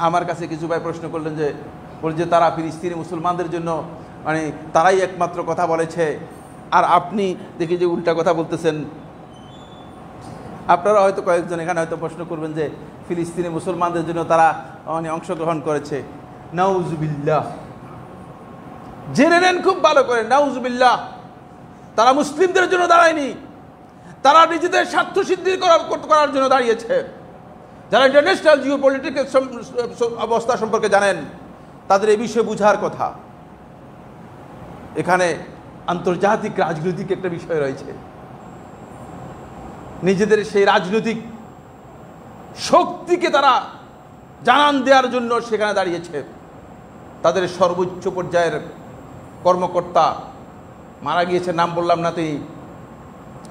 আমার কাছে কিছু ভাই প্রশ্ন করলেন যে তারা ফিলিস্তিনি মুসলমানদের জন্য মানে তারাই একমাত্র কথা বলেছে, আর আপনি দেখি যে উল্টা কথা বলতেছেন। আপনারা হয়তো কয়েকজন এখানে হয়তো প্রশ্ন করবেন যে ফিলিস্তিনি মুসলমানদের জন্য তারা মানে অংশগ্রহণ করেছে। নাউজুবিল্লাহ। জেনে নেন খুব ভালো করে, নাউজুবিল্লাহ। তারা মুসলিমদের জন্য দাঁড়ায়নি, তারা নিজেদের স্বার্থ সিদ্ধি করার জন্য দাঁড়িয়েছে। যারা ইন্টারন্যাশনাল জিও পলিটিক্যাল অবস্থা সম্পর্কে জানেন, তাদের এই বিষয়ে বুঝার কথা। এখানে আন্তর্জাতিক রাজনৈতিক একটা বিষয় রয়েছে। নিজেদের সেই রাজনৈতিক শক্তিকে তারা জানান দেওয়ার জন্য সেখানে দাঁড়িয়েছে। তাদের সর্বোচ্চ পর্যায়ের কর্মকর্তা মারা গিয়েছেন, নাম বললাম না, তিনি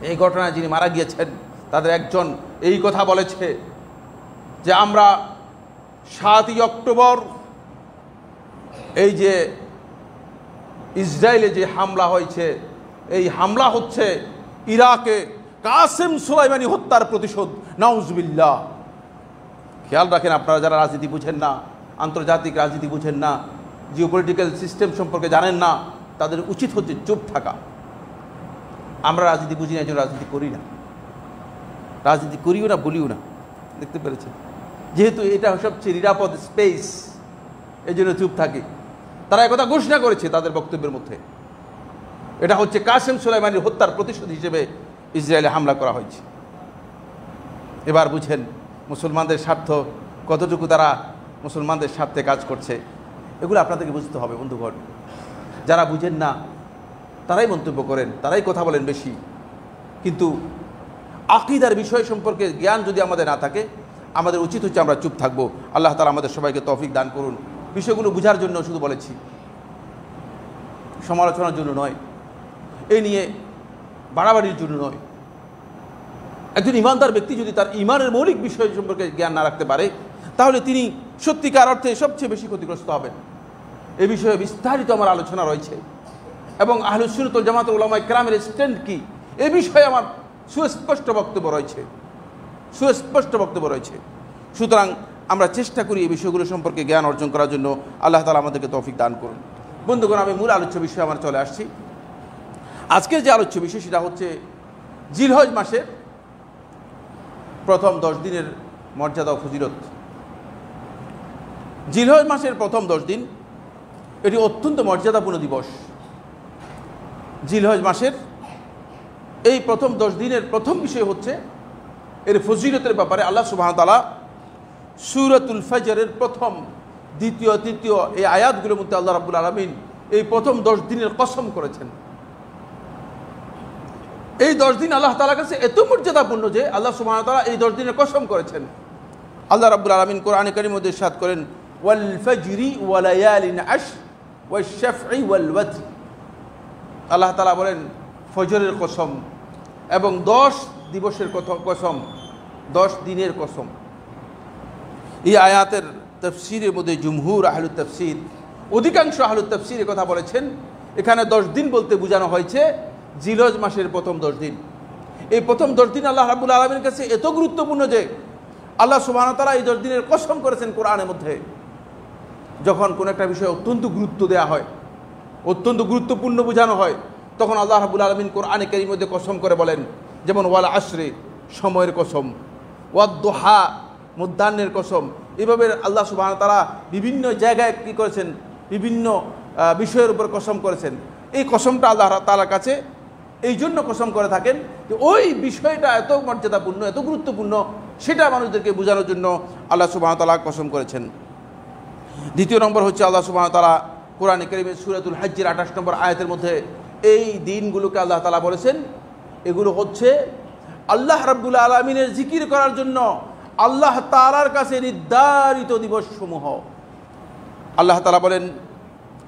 এই ঘটনায় যিনি মারা গিয়েছেন তাদের একজন এই কথা বলেছে যে আমরা 7ই অক্টোবর এই যে ইসরায়েলে যে হামলা হয়েছে, এই হামলা হচ্ছে ইরাকে কাসেম সুলাইমানি হত্যার প্রতিশোধ। নাউজুবিল্লাহ। খেয়াল রাখেন, আপনারা যারা রাজনীতি বুঝেন না, আন্তর্জাতিক রাজনীতি বুঝেন না, জিওপলিটিক্যাল সিস্টেম সম্পর্কে জানেন না, তাদের উচিত হচ্ছে চুপ থাকা। আমরা রাজনীতি বুঝি না, এই জন্য রাজনীতি করি না, রাজনীতি করিও না, বলিও না। দেখতে পেরেছেন, যেহেতু এটা সবচেয়ে নিরাপদ স্পেস, এই জন্য চুপ থাকি। তারা একথা ঘোষণা করেছে তাদের বক্তব্যের মধ্যে, এটা হচ্ছে কাসেম সুলাইমানির হত্যার প্রতিশোধ হিসেবে ইসরায়েলে হামলা করা হয়েছে। এবার বুঝেন মুসলমানদের স্বার্থ কতটুকু তারা মুসলমানদের স্বার্থে কাজ করছে, এগুলো আপনাদেরকে বুঝতে হবে বন্ধুগণ। যারা বুঝেন না তারাই মন্তব্য করেন, তারাই কথা বলেন বেশি। কিন্তু আকীদার বিষয় সম্পর্কে জ্ঞান যদি আমাদের না থাকে, আমাদের উচিত হচ্ছে আমরা চুপ থাকবো। আল্লাহ তাআলা আমাদের সবাইকে তৌফিক দান করুন। বিষয়গুলো বুঝার জন্য শুধু বলেছি, সমালোচনার জন্য নয়, এই নিয়ে বাড়াবাড়ির জন্য নয়। একজন ইমানদার ব্যক্তি যদি তার ইমানের মৌলিক বিষয় সম্পর্কে জ্ঞান না রাখতে পারে, তাহলে তিনি সত্যিকার অর্থে সবচেয়ে বেশি ক্ষতিগ্রস্ত হবেন। এ বিষয়ে বিস্তারিত আমার আলোচনা রয়েছে এবং আহলুস সুন্নাত ওয়াল জামাত উলামায়ে কেরামের স্ট্যান্ড কি, এ বিষয়ে আমার সুস্পষ্ট বক্তব্য রয়েছে। সুতরাং আমরা চেষ্টা করি এই বিষয়গুলো সম্পর্কে জ্ঞান অর্জন করার জন্য। আল্লাহ তাআলা আমাদেরকে তৌফিক দান করুন। বন্ধুগণ, আমি মূল আলোচ্য বিষয়ে আমার চলে আসছি। আজকের যে আলোচ্য বিষয় সেটা হচ্ছে জিলহজ মাসের প্রথম 10 দিনের মর্যাদা ও ফজিলত। জিলহজ মাসের প্রথম 10 দিন এটি অত্যন্ত মর্যাদাপূর্ণ দিবস। জিলহজ মাসের এই প্রথম 10 দিনের প্রথম বিষয় হচ্ছে এর ফজিলতের ব্যাপারে আল্লাহ সুবহানাহু ওয়া তাআলা সূরাতুল ফজরের প্রথম, দ্বিতীয়, তৃতীয় এই আয়াতগুলোর মধ্যে আল্লাহ রাব্বুল আলামিন এই প্রথম 10 দিনের কসম করেছেন। এই 10 দিন আল্লাহ তাআলার কাছে এত মর্যাদাপূর্ণ যে আল্লাহ সুবহানাহু ওয়া তাআলা এই 10 দিনের কসম করেছেন। আল্লাহ রাব্বুল আলামিন কোরআনে কারীমের মধ্যে ইরশাদ করেন, ওয়াল ফজরি ওয়া লায়ালিন আশর ওয়াশ শাফঈ ওয়াল ওয়াতর। আল্লাহ তাআলা বলেন ফজরের কসম এবং 10 দিবসের কসম, 10 দিনের কসম। এই আয়াতের তাফসীরের মধ্যে জুমহুর আহলুত তাফসীর, অধিকাংশ আহলুত তাফসীর কথা বলেছেন এখানে 10 দিন বলতে বোঝানো হয়েছে জিলহজ মাসের প্রথম 10 দিন। এই প্রথম 10 দিন আল্লাহ রাব্বুল আলামিনের কাছে এত গুরুত্বপূর্ণ যে আল্লাহ সুবহানাহু ওয়া তাআলা এই 10 দিনের কসম করেছেন কোরআনের মধ্যে। যখন কোনো একটা বিষয় অত্যন্ত গুরুত্ব দেওয়া হয়, অত্যন্ত গুরুত্বপূর্ণ বোঝানো হয়, তখন আল্লাহ রাব্বুল আলামিন কোরআনে কারীমের মধ্যে কসম করে বলেন, যেমন ওয়াল আশরে, সময়ের কসম, ওয়াদ দুহা, মধ্যাহ্নের কসম। এভাবে আল্লাহ সুবহানাহু ওয়া তাআলা বিভিন্ন জায়গায় কী করেছেন, বিভিন্ন বিষয়ের উপর কসম করেছেন। এই কসমটা আল্লাহ তাআলার কাছে এই জন্য কসম করে থাকেন যে ওই বিষয়টা এত মর্যাদাপূর্ণ, এত গুরুত্বপূর্ণ, সেটা মানুষদেরকে বোঝানোর জন্য আল্লাহ সুবহানাহু ওয়া তাআলা কসম করেছেন। দ্বিতীয় নম্বর হচ্ছে আল্লাহ সুবহানাহু ওয়া তাআলা কোরআনে কারীমের সূরাতুল হজ্জের 28 নম্বর আয়াতের মধ্যে এই দিনগুলোকে আল্লাহ তাআলা বলেছেন এগুলো হচ্ছে আল্লাহ রাব্বুল আলামিনের জিকির করার জন্য আল্লাহ তাআলার কাছে নির্ধারিত দিবসসমূহ। আল্লাহ তাআলা বলেন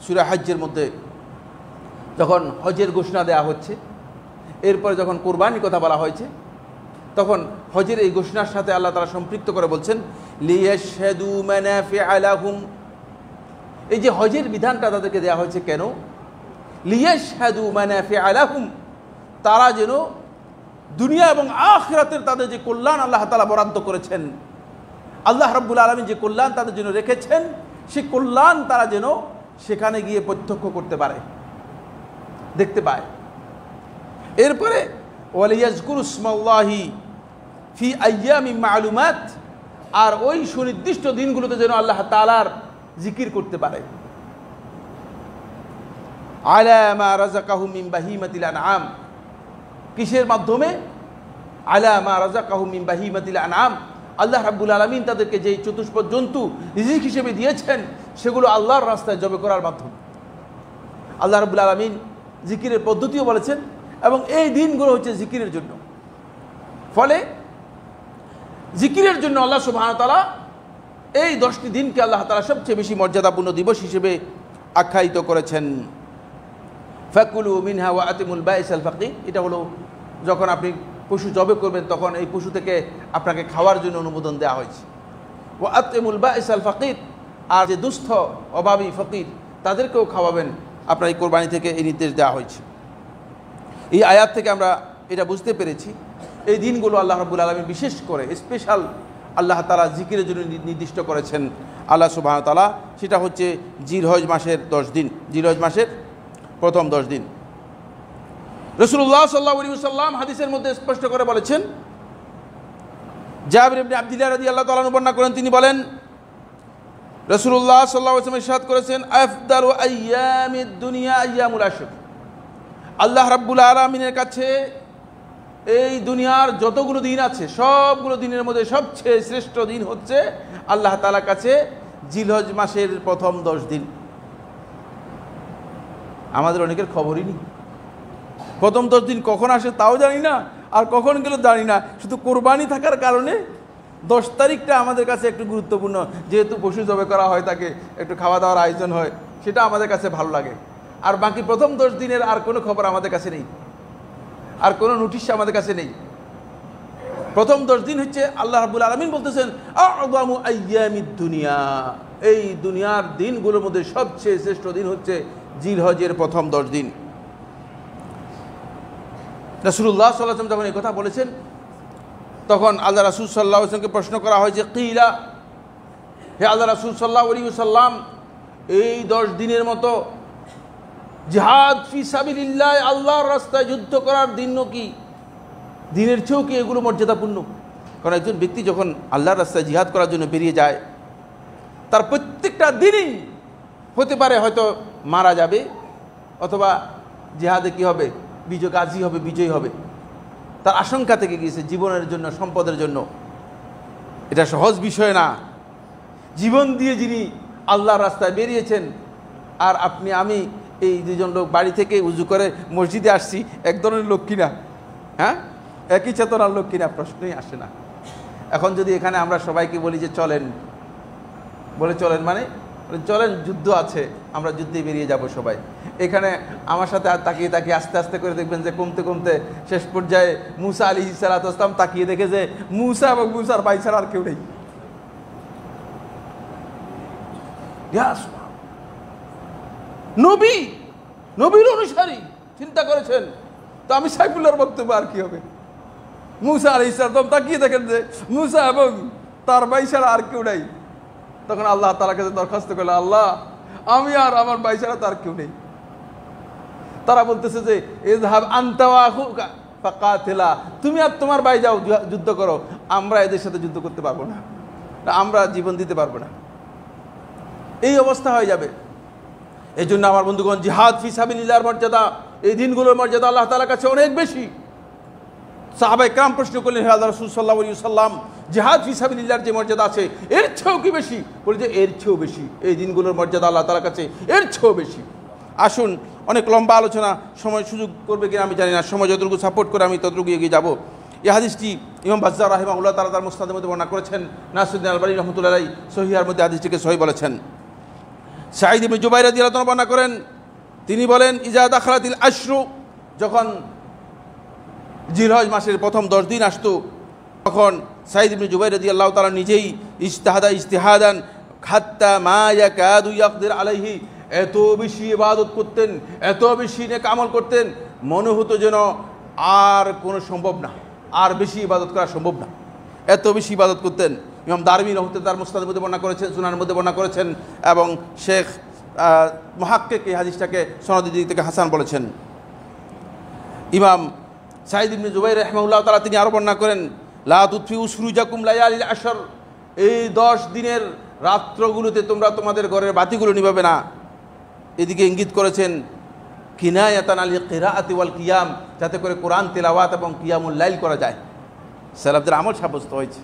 সূরা হজ্জের মধ্যে, যখন হজের ঘোষণা দেওয়া হচ্ছে, এরপরে যখন কুরবানির কথা বলা হয়েছে, তখন হজের এই ঘোষণার সাথে আল্লাহ তাআলা সম্পৃক্ত করে বলছেন লিয়াশহাদু মানাফিআ লাহুম। এই যে হজের বিধানটা তাদেরকে দেওয়া হয়েছে কেন? লিয়াশহাদু মানাফিআ লাহুম, তারা যেন দুনিয়া এবং আখিরাতের তাদের যে কল্যাণ আল্লাহ তাআলা বরাদ্দ করেছেন, আল্লাহ রাব্বুল আলামিন যে কল্যাণ তাদের জন্য রেখেছেন, সেই কল্যাণ তারা যেন সেখানে গিয়ে প্রত্যক্ষ করতে পারে, দেখতে পায়। এরপরে ওয়ালিয়াজকুরু ইসমাল্লাহি ফি আইয়ামিন মা'লুমাত, আর ওই সুনির্দিষ্ট দিনগুলোতে যেন আল্লাহ তাআলার জিকির করতে পারে। আলা মা রাযাকাহুম মিন বাহিমাতিল আনআম, কিসের মাধ্যমে? আলা মা রাযাকাহুম মিন বাহিমাতিল আনআম, আল্লাহ রাব্বুল আলামিন তাদেরকে যেই চতুষ্পদ জন্তু রিজিক হিসেবে দিয়েছেন সেগুলো আল্লাহর রাস্তায় জবে করার মাধ্যমে। আল্লাহ রাব্বুল আলামিন জিকিরের পদ্ধতিও বলেছেন এবং এই দিনগুলো হচ্ছে জিকিরের জন্য। ফলে জিকিরের জন্য আল্লাহ সুবহানাহু ওয়া তাআলা এই 10টি দিনকে আল্লাহ তাআলা সবচেয়ে বেশি মর্যাদাপূর্ণ দিবস হিসেবে আখ্যায়িত করেছেন। ফাকুলু মিনহা ওয়া আতিমুল বাইসাল ফাকির, এটা হলো যখন আপনি পশু জবে করবেন তখন এই পশু থেকে আপনাকে খাওয়ার জন্য অনুমোদন দেওয়া হয়েছে। ওয়া আতিমুল বাইসাল ফাকির, আর যে দুস্থ অভাবী ফকির তাদেরকেও খাওয়াবেন আপনার এই কোরবানি থেকে, এই নির্দেশ দেওয়া হয়েছে। এই আয়াত থেকে আমরা এটা বুঝতে পেরেছি এই দিনগুলো আল্লাহ রাব্বুল আলামিন বিশেষ করে স্পেশাল আল্লাহ তাআলা জিকিরের জন্য নির্দিষ্ট করেছেন আল্লাহ সুবহানাহু ওয়া তাআলা। সেটা হচ্ছে জিলহজ মাসের 10 দিন, জিলহজ মাসের প্রথম 10 দিন। রাসূলুল্লাহ সাল্লাল্লাহু আলাইহি ওয়াসাল্লাম হাদিসের মধ্যে স্পষ্ট করে বলেছেন, জাবির ইবনে আব্দুল্লাহ রাদিয়াল্লাহু তাআলা বর্ণনা করেন, তিনি বলেন রাসূলুল্লাহ সাল্লাল্লাহু আলাইহি ওয়াসাল্লাম ইরশাদ করেছেন, আফদালু আইয়ামিদ দুনিয়া আইয়ামুল আশর। আল্লাহ রাব্বুল আলামিনের কাছে এই দুনিয়ার যতগুলো দিন আছে সবগুলো দিনের মধ্যে সবচেয়ে শ্রেষ্ঠ দিন হচ্ছে আল্লাহ তাআলার কাছে জিলহজ মাসের প্রথম 10 দিন। আমাদের অনেকের খবরই নেই। প্রথম 10 দিন কখন আসে তাও জানি না, আর কখন গেল জানি না। শুধু কোরবানি থাকার কারণে 10 তারিখটা আমাদের কাছে একটু গুরুত্বপূর্ণ, যেহেতু পশু জবে করা হয়, তাকে একটু খাওয়া দাওয়ার আয়োজন হয়, সেটা আমাদের কাছে ভালো লাগে। আর বাকি প্রথম 10 দিনের আর কোনো খবর আমাদের কাছে নেই, আর কোনো নোটিশ আমাদের কাছে নেই। প্রথম 10 দিন হচ্ছে আল্লাহ রাব্বুল আলামিন বলতেছেন আ'যামু আইয়ামিদ দুনিয়া, এই দুনিয়ার দিনগুলোর মধ্যে সবচেয়ে শ্রেষ্ঠ দিন হচ্ছে জিলহজের প্রথম 10 দিন। রাসূলুল্লাহ সাল্লাল্লাহু আলাইহি ওয়াসাল্লাম যখন এই কথা বলেছেন, তখন আল্লাহ রাসূল সাল্লাল্লাহু আলাইহি ওয়াসাল্লামকে প্রশ্ন করা হয় যে কিলা, হে আল্লাহ রাসূল সাল্লাল্লাহু আলাইহি ওয়াসাল্লাম, এই 10 দিনের মতো জিহাদ ফি সাবিলিল্লাহ, আল্লাহর রাস্তায় যুদ্ধ করার দিনও কি, দিনের চেয়েও কি এগুলো মর্যাদাপূর্ণ? কারণ একজন ব্যক্তি যখন আল্লাহর রাস্তায় জিহাদ করার জন্য বেরিয়ে যায়, তার প্রত্যেকটা দিনই হতে পারে হয়তো মারা যাবে, অথবা জিহাদে কি হবে, গাজী হবে, বিজয়ী হবে। তার আশঙ্কা থেকে গিয়েছে জীবনের জন্য, সম্পদের জন্য। এটা সহজ বিষয় না। জীবন দিয়ে যিনি আল্লাহর রাস্তায় বেরিয়েছেন, আর আপনি আমি এই দুজন লোক বাড়ি থেকে উজু করে মসজিদে আসছি, এক ধরনের লোক কিনা? হ্যাঁ, একই চেতনার লোক কিনা? প্রশ্নই আসে না। এখন যদি এখানে আমরা সবাইকে বলি যে চলেন, বলে চলেন মানে চলেন, যুদ্ধ আছে, আমরা যুদ্ধে বেরিয়ে যাব সবাই। এখানে আমার সাথে আর তাকিয়ে তাকিয়ে আস্তে আস্তে করে দেখবেন যে কমতে কমতে শেষ পর্যায়ে মুসা আলাইহিস সালাম তাকিয়ে দেখে যে মুসা এবং মুসার ভাই ছাড়া আর কেউ নেই। নবী, নবীর অনুসারী, চিন্তা করেছেন তো আমি সাইফুল্লাহর বক্তব্য আর কি হবে? মুসা আলাইহিস সালাম তাকিয়ে দেখেন যে মুসা এবং তার ভাই ছাড়া আর কেউ নাই। তখন আল্লাহ তাআলার কাছে দরখাস্ত করলেন, আল্লাহ, আমি আর আমার ভাই ছাড়া তার কেউ নেই। তারা বলতেছে যে ইযহাব আনতা ওয়া আখুকা ফাকাতিলা, তুমি আর তোমার ভাই যাও, যুদ্ধ করো, আমরা এদের সাথে যুদ্ধ করতে পারবো না, আমরা জীবন দিতে পারবো না। এই অবস্থা হয়ে যাবে। এই জন্য আমার বন্ধুগণ, জিহাদ ফি সাবিলিল্লাহর মর্যাদা, এই দিনগুলোর মর্যাদা আল্লাহ তাআলার কাছে অনেক বেশি। সাহাবায়ে কেরাম প্রশ্ন করলেন, হে আল্লাহর রাসূল সাল্লাল্লাহু আলাইহি ওয়াসাল্লাম, জিহাদ ফি সাবিলিল্লাহর যে মর্যাদা আছে এর চেয়েও কি বেশি? বলে যে এর চেয়েও বেশি, এই দিনগুলোর মর্যাদা আল্লাহ তাআলার কাছে এর চেয়েও বেশি। আসুন, অনেক লম্বা আলোচনা, সময় সুযোগ করবে কিনা আমি জানি না, সময় যতটুকু সাপোর্ট করে আমি ততটুকু এগিয়ে যাব। এই হাদিসটি ইমাম বাজ্জার রাহিমাহুল্লাহ তাআলা তার মুসনাদের মধ্যে বর্ণনা করেছেন। নাসিরুদ্দিন আলবানী রাহমাতুল্লাহি আলাইহি সহিহার মধ্যে হাদিসটিকে সহিহ বলেছেন। সাঈদ ইবনে জুবাইর রাদিয়াল্লাহু তাআলা বর্ণনা করেন, তিনি বলেন, ইজা দাখালাতিল আশরু, যখন জিলহজ মাসের প্রথম 10 দিন আসতো, তখন সাঈদ ইবনে জুবাইর রাদিয়াল্লাহু তাআলা নিজেই ইজতিহাদান হাত্তা মা ইয়াকাদু ইয়াকদির আলাইহি, এত বেশি ইবাদত করতেন, এত বেশি নেক আমল করতেন, মনে হতো যেন আর কোনো সম্ভব না, আর বেশি ইবাদত করা সম্ভব না, এত বেশি ইবাদত করতেন। ইমাম দারমি রাহমাতুল্লাহ তার মুসনাদের মধ্যে বর্ণনা করেছেন, সুনানের মধ্যে বর্ণনা করেছেন, এবং শেখ মুহাক্কিক এই হাদিসটাকে সনদের দিক থেকে হাসান বলেছেন। ইমাম সাঈদ ইবনে জুবাইর রাহিমাহুল্লাহ তাআলা তিনি আরও বর্ণনা করেন, লা তুতফিউ সুরুজাকুম লায়ালিল আশর, এই 10 দিনের রাত্রগুলোতে তোমরা তোমাদের ঘরের বাতিগুলো নিভাবে না। এদিকে ইঙ্গিত করেছেন কিনায়াতান আল কিরাআতি ওয়াল কিয়াম, যাতে করে কোরআন তেলাওয়াত এবং কিয়ামুল লাইল করা যায়। সালাফদের আমল সাব্যস্ত হয়েছে,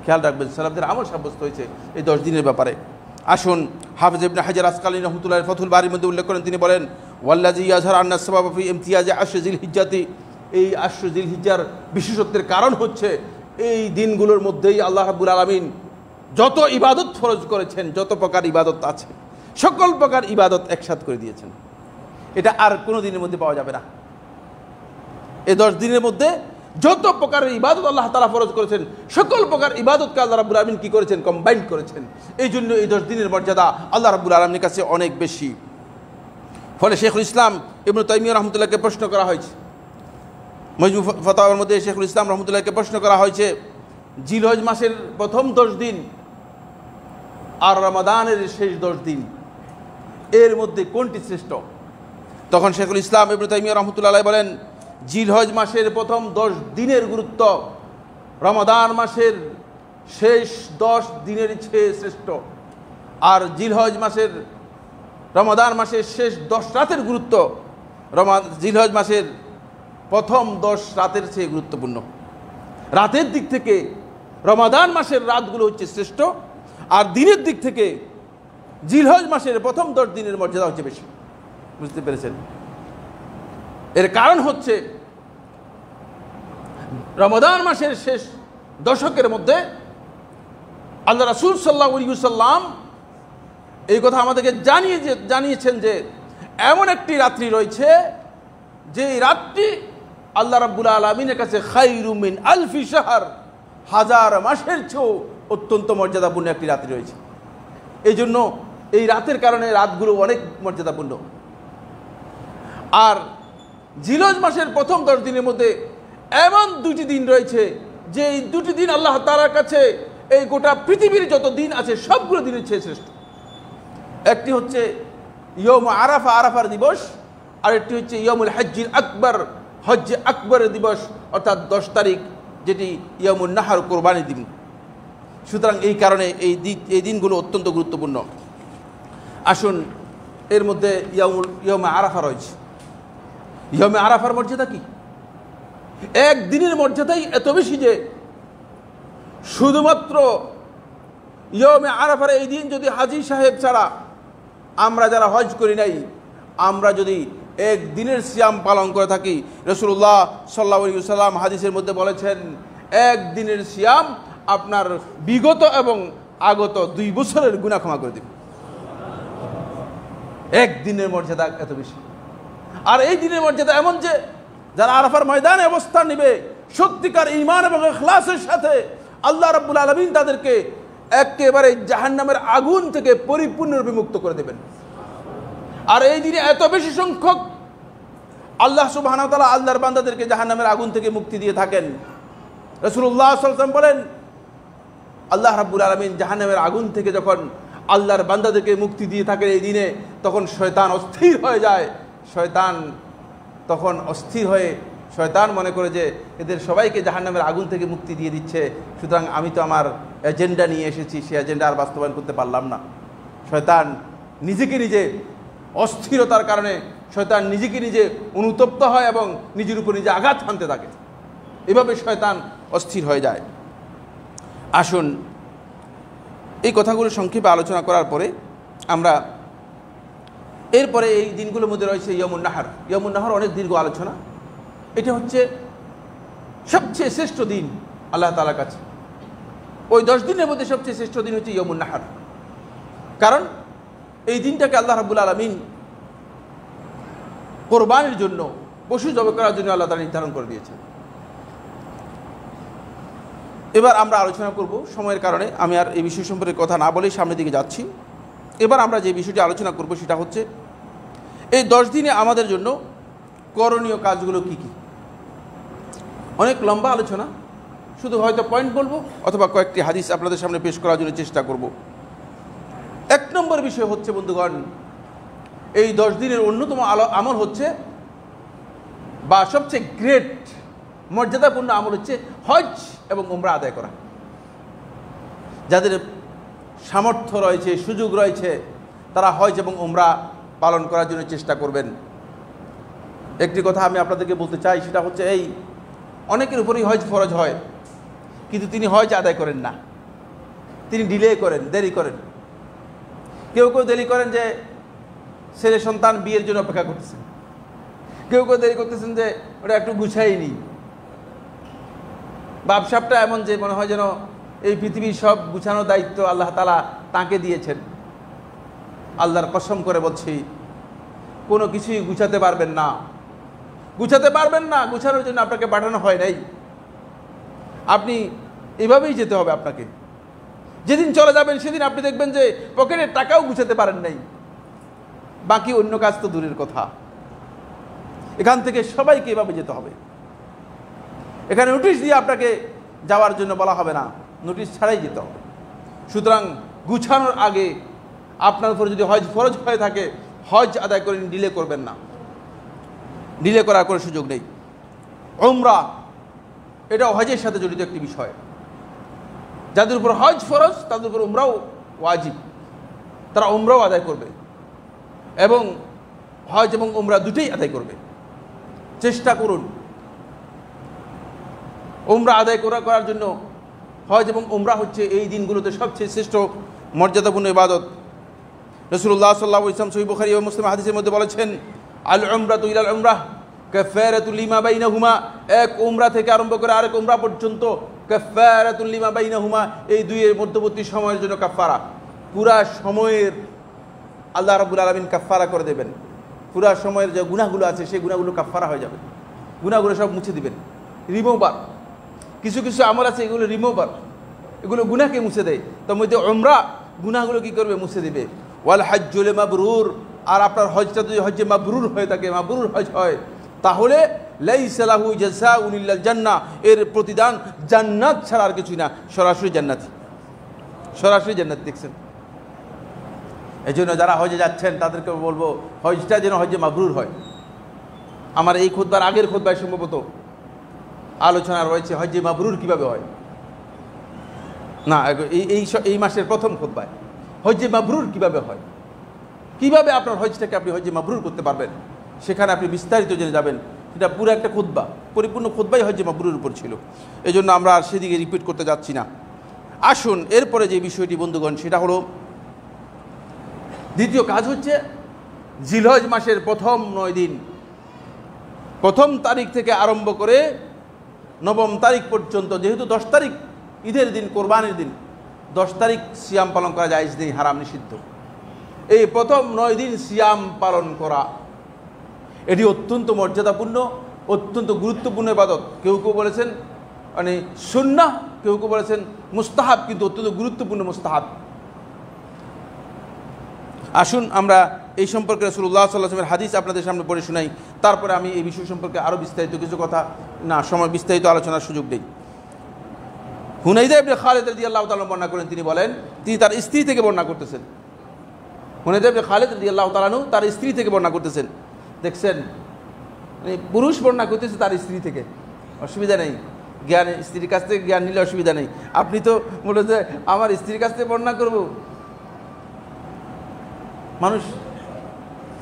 খেয়াল রাখবেন, সালাফদের আমল সাব্যস্ত হয়েছে এই 10 দিনের ব্যাপারে। আসুন, হাফিজ ইবনে হাজার আসকালী রাহমাতুল্লাহ ফাথুল বারির মধ্যে উল্লেখ করেন, তিনি বলেন, ওয়াল্লাযী ইয়াজহারু আন্না সাবাবা ফি ইমতিয়াজ আশর জিলহিজ্জাতি, এই আশর জিলহিজ্জার বিশেষত্বের কারণ হচ্ছে এই দিনগুলোর মধ্যেই আল্লাহ রাব্বুল আলামিন যত ইবাদত ফরজ করেছেন, যত প্রকার ইবাদত আছে, সকল প্রকার ইবাদত একসাথ করে দিয়েছেন। এটা আর কোনো দিনের মধ্যে পাওয়া যাবে না। এই 10 দিনের মধ্যে যত প্রকারের ইবাদত আল্লাহ তাআলা ফরজ করেছেন, সকল প্রকার ইবাদতকে আল্লাহ রাব্বুল আলামিন কি করেছেন? কম্বাইন করেছেন। এই জন্য এই 10 দিনের মর্যাদা আল্লাহ রাব্বুল আলামিনের কাছে অনেক বেশি। ফলে শেখুল ইসলাম ইবনে তাইমিয়া রাহমাতুল্লাহকে প্রশ্ন করা হয়েছে, মজমু ফাতাওয়ার মধ্যে শেখুল ইসলাম রাহমাতুল্লাহকে প্রশ্ন করা হয়েছে, জিলহজ মাসের প্রথম 10 দিন আর রমাদানের শেষ 10 দিন, এর মধ্যে কোনটি শ্রেষ্ঠ? তখন শেখুল ইসলাম ইবনে তাইমিয়া রাহমাতুল্লাহ আলাইহি বলেন, জিলহজ মাসের প্রথম 10 দিনের গুরুত্ব রমাদান মাসের শেষ 10 দিনের চেয়ে শ্রেষ্ঠ, আর জিলহজ মাসের রমাদান মাসের শেষ 10 রাতের গুরুত্ব জিলহজ মাসের প্রথম 10 রাতের চেয়ে গুরুত্বপূর্ণ। রাতের দিক থেকে রমাদান মাসের রাতগুলো হচ্ছে শ্রেষ্ঠ, আর দিনের দিক থেকে জিলহজ মাসের প্রথম 10 দিনের মর্যাদা হচ্ছে বেশি। বুঝতে পেরেছেন? এর কারণ হচ্ছে রমাদান মাসের শেষ দশকের মধ্যে আল্লাহ রাসূল সাল্লাল্লাহু আলাইহি ওয়াসাল্লাম এই কথা আমাদেরকে জানিয়েছেন যে এমন একটি রাত্রি রয়েছে যে রাত্রি আল্লাহ রাব্বুল আলামিনের কাছে খায়রুম মিন আলফি শাহর, হাজার মাসের চেয়েও অত্যন্ত মর্যাদাপূর্ণ একটি রাত্রি রয়েছে। এই জন্য এই রাতের কারণে রাতগুলো অনেক মর্যাদাপূর্ণ। আর জিলহজ মাসের প্রথম 10 দিনের মধ্যে এমন 2টি দিন রয়েছে যে এই 2টি দিন আল্লাহ তাআলার কাছে এই গোটা পৃথিবীর যত দিন আছে সবগুলো দিনের চেয়ে শ্রেষ্ঠ। একটি হচ্ছে ইয়ম আরাফা, আরাফার দিবস, আর একটি হচ্ছে ইয়মুল হজ্জিল আকবর, হজ্জে আকবরের দিবস, অর্থাৎ 10 তারিখ, যেটি ইয়মুন নাহর, কোরবানির দিন। সুতরাং এই কারণে এই দিনগুলো অত্যন্ত গুরুত্বপূর্ণ। আসুন, এর মধ্যে ইয়মে আরাফা রয়েছে। ইয়মে আরাফার মর্যাদা কি? এক দিনের মর্যাদাই এত বেশি যে শুধুমাত্র ইয়মে আরাফার এই দিন যদি হাজী সাহেব ছাড়া আমরা যারা হজ করি নাই, আমরা যদি এক দিনের সিয়াম পালন করে থাকি, রাসূলুল্লাহ সাল্লাল্লাহু আলাইহি ওয়াসাল্লাম হাদিসের মধ্যে বলেছেন এক দিনের সিয়াম আপনার বিগত এবং আগত 2 বছরের গুনাহ ক্ষমা করে দেবে। এক দিনের মর্যাদা এত বেশি। আর এই দিনের মর্যাদা এমন যে যারা আরাফার ময়দানে অবস্থান নেবে সত্যিকার ঈমান এবং ইখলাসের সাথে, আল্লাহ রাব্বুল আলামিন তাদেরকে একেবারে জাহান্নামের আগুন থেকে পরিপূর্ণরূপে মুক্ত করে দেবেন। আর এই দিনে এত বেশি সংখ্যক আল্লাহ সুবহানাহু ওয়া তাআলা আল্লাহর বান্দাদেরকে জাহান্নামের আগুন থেকে মুক্তি দিয়ে থাকেন। রাসূলুল্লাহ সাল্লাল্লাহু আলাইহি ওয়াসাল্লাম বলেন, আল্লাহ রাব্বুল আলামিন জাহান্নামের আগুন থেকে যখন আল্লাহর বান্দাদেরকে মুক্তি দিয়ে থাকেন এই দিনে, তখন শয়তান অস্থির হয়ে যায়। শয়তান তখন অস্থির হয়ে শয়তান মনে করে যে এদের সবাইকে জাহান্নামের আগুন থেকে মুক্তি দিয়ে দিচ্ছে, সুতরাং আমি তো আমার এজেন্ডা নিয়ে এসেছি, সেই এজেন্ডা আর বাস্তবায়ন করতে পারলাম না। শয়তান নিজেকে নিজে অস্থিরতার কারণে শয়তান নিজেকে নিজে অনুতপ্ত হয় এবং নিজের উপর নিজে আঘাত হানতে থাকে। এভাবে শয়তান অস্থির হয়ে যায়। আসুন, এই কথাগুলো সংক্ষেপে আলোচনা করার পরে আমরা এরপরে এই দিনগুলোর মধ্যে রয়েছে ইয়মুন নাহর। ইয়মুন নাহর অনেক দীর্ঘ আলোচনা। এটা হচ্ছে সবচেয়ে শ্রেষ্ঠ দিন আল্লাহ তাআলার কাছে। ওই 10 দিনের মধ্যে সবচেয়ে শ্রেষ্ঠ দিন হচ্ছে ইয়মুন নাহর। কারণ এই দিনটাকে আল্লাহ রাব্বুল আলামিন কোরবানির জন্য, পশু জবাই করার জন্য আল্লাহ তাআলা নির্ধারণ করে দিয়েছেন। এবার আমরা আলোচনা করব, সময়ের কারণে আমি আর এই বিষয় সম্পর্কে কথা না বলেই সামনের দিকে যাচ্ছি। এবার আমরা যে বিষয়টি আলোচনা করব সেটা হচ্ছে এই 10 দিনে আমাদের জন্য করণীয় কাজগুলো কি কি। অনেক লম্বা আলোচনা, শুধু হয়তো পয়েন্ট বলবো অথবা কয়েকটি হাদিস আপনাদের সামনে পেশ করার জন্য চেষ্টা করব। 1 নম্বর বিষয় হচ্ছে বন্ধুগণ, এই 10 দিনের অন্যতম আমল হচ্ছে, বা সবচেয়ে গ্রেট মর্যাদাপূর্ণ আমল হচ্ছে হজ এবং উমরা আদায় করা। যাদের সামর্থ্য রয়েছে, সুযোগ রয়েছে, তারা হজ এবং উমরা পালন করার জন্য চেষ্টা করবেন। একটি কথা আমি আপনাদেরকে বলতে চাই, সেটা হচ্ছে এই অনেকের উপরেই হজ ফরজ হয়, কিন্তু তিনি হজ আদায় করেন না, তিনি ডিলে করেন, দেরি করেন। কেউ কেউ দেরি করেন যে ছেলে সন্তান বিয়ের জন্য অপেক্ষা করতেছেন, কেউ কেউ দেরি করতেছেন যে ওটা একটু গুছাইনি। ব্যবসাটা এমন যে মনে হয় যেন এই পৃথিবীর সব গুছানোর দায়িত্ব আল্লাহ তাআলা তাকে দিয়েছেন। আল্লাহর কসম করে বলছি, কোনো কিছুই গুছাতে পারবেন না, গুছাতে পারবেন না। গুছানোর জন্য আপনাকে পাঠানো হয় নাই। আপনি এভাবেই যেতে হবে আপনাকে। যেদিন চলে যাবেন সেদিন আপনি দেখবেন যে পকেটের টাকাও গুছাতে পারেন নাই, বাকি অন্য কাজ তো দূরের কথা। এখান থেকে সবাইকে এভাবে যেতে হবে। এখানে নোটিশ দিয়ে আপনাকে যাওয়ার জন্য বলা হবে না, নোটিশ ছাড়াই যেতে হবে। সুতরাং গুছানোর আগে আপনার উপর যদি হজ ফরজ হয়ে থাকে, হজ আদায় করে ডিলে করবেন না, ডিলে করার কোনো সুযোগ নেই। উমরা এটা হজের সাথে জড়িত একটি বিষয়। যাদের উপর হজ ফরজ তাদের উপর উমরাও ওয়াজিব, তারা উমরাও আদায় করবে এবং হজ এবং উমরা দুটোই আদায় করবে। চেষ্টা করুন উমরা আদায় করার জন্য। হজ এবং উমরা হচ্ছে এই দিনগুলোতে সবচেয়ে শ্রেষ্ঠ মর্যাদাপূর্ণ ইবাদত। রাসূলুল্লাহ সাল্লাল্লাহু আলাইহি ওয়াসাল্লাম সহিহ বুখারী ও মুসলিম হাদিসের মধ্যে বলেছেন, আল উমরাতু ইলাল উমরাহ কাফারাতুল লিমা বাইনাহুমা, এক উমরা থেকে আরম্ভ করে আরেক উমরা পর্যন্ত কাফারাতুল লিমা বাইনাহুমা, এই দুইয়ের মধ্যবর্তী সময়ের জন্য কাফারা। পুরা সময়ের আল্লাহ রাব্বুল আলামিন কাফারা করে দেবেন। পুরা সময়ের যে গুনাহগুলো আছে সেই গুনাহগুলো কাফারা হয়ে যাবে, গুনাহগুলো সব মুছে দিবেন, রিমুভার। কিছু কিছু আমল আছে এগুলো রিমুভার, এগুলো গুনাহকে মুছে দেয়। তার মধ্যে উমরা গুনাহগুলো কি করবে? মুছে দিবে। ওয়াল হাজ্জুল মাবরুর, আর আপনার হজটা যদি হজ্জে মাবরুর হয়ে থাকে, মাবরুর হজ হয়, তাহলে লাইসা লাহু জাযাউন ইল্লাল জান্নাহ, এর প্রতিদান জান্নাত ছাড়া আর কিছুই না, সরাসরি জান্নাতি, সরাসরি জান্নাত। দেখছেন, এই জন্য যারা হজে যাচ্ছেন তাদেরকে বলবো হজটা যেন হজ্জে মাবরুর হয়। আমার এই খুতবার আগের খুতবায় সম্ভবত আলোচনা রয়েছে হজ্জে মাবরুর কিভাবে হয়, না এই মাসের প্রথম খুতবায় হজ্জে মাবরুর কিভাবে হয়, কিভাবে আপনার হজটাকে আপনি হজ্জে মাবরুর করতে পারবেন, সেখানে আপনি বিস্তারিত জেনে যাবেন। এটা পুরো একটা খুতবা, পরিপূর্ণ খুতবাই হজ্জে মাবরুর উপর ছিল। এই জন্য আমরা আর সেদিকে রিপিট করতে যাচ্ছি না। আসুন এরপরে যে বিষয়টি বন্ধুগণ, সেটা হলো দ্বিতীয় কাজ হচ্ছে জিলহজ মাসের প্রথম 9 দিন, প্রথম তারিখ থেকে আরম্ভ করে 9ম তারিখ পর্যন্ত, যেহেতু 10 তারিখ ঈদের দিন, কোরবানির দিন, 10 তারিখ সিয়াম পালন করা জায়েজ নেই, হারাম, নিষিদ্ধ। এই প্রথম 9 দিন সিয়াম পালন করা এটি অত্যন্ত মর্যাদাপূর্ণ, অত্যন্ত গুরুত্বপূর্ণ ইবাদত। কেউ কেউ বলেছেন মানে সুন্নাহ, কেউ কেউ বলেছেন মুস্তাহাব, কিন্তু অত্যন্ত গুরুত্বপূর্ণ মুস্তাহাব। আসুন আমরা এই সম্পর্কে রাসূলুল্লাহ সাল্লাল্লাহু আলাইহি ওয়াসাল্লামের হাদিস আপনাদের সামনে পড়ে শোনাই, তারপরে আমি এই বিষয় সম্পর্কে আরও বিস্তারিত কিছু কথা, না সময় বিস্তারিত আলোচনার সুযোগ দেই। হুনাইদা ইবনে খালিদ রাদিয়াল্লাহু তাআলা বর্ণনা করেন, তিনি বলেন, তিনি তার স্ত্রী থেকে বর্ণনা করতেছেন। হুনাইদা ইবনে খালিদ রাদিয়াল্লাহু তাআলা তার স্ত্রী থেকে বর্ণনা করতেছেন। দেখছেন, মানে পুরুষ বর্ণনা করতেছে তার স্ত্রী থেকে, অসুবিধা নেই, জ্ঞান স্ত্রীর কাছ থেকে জ্ঞান নিলে অসুবিধা নেই। আপনি তো বলে যে আমার স্ত্রীর কাছ থেকে বর্ণনা করব। মানুষ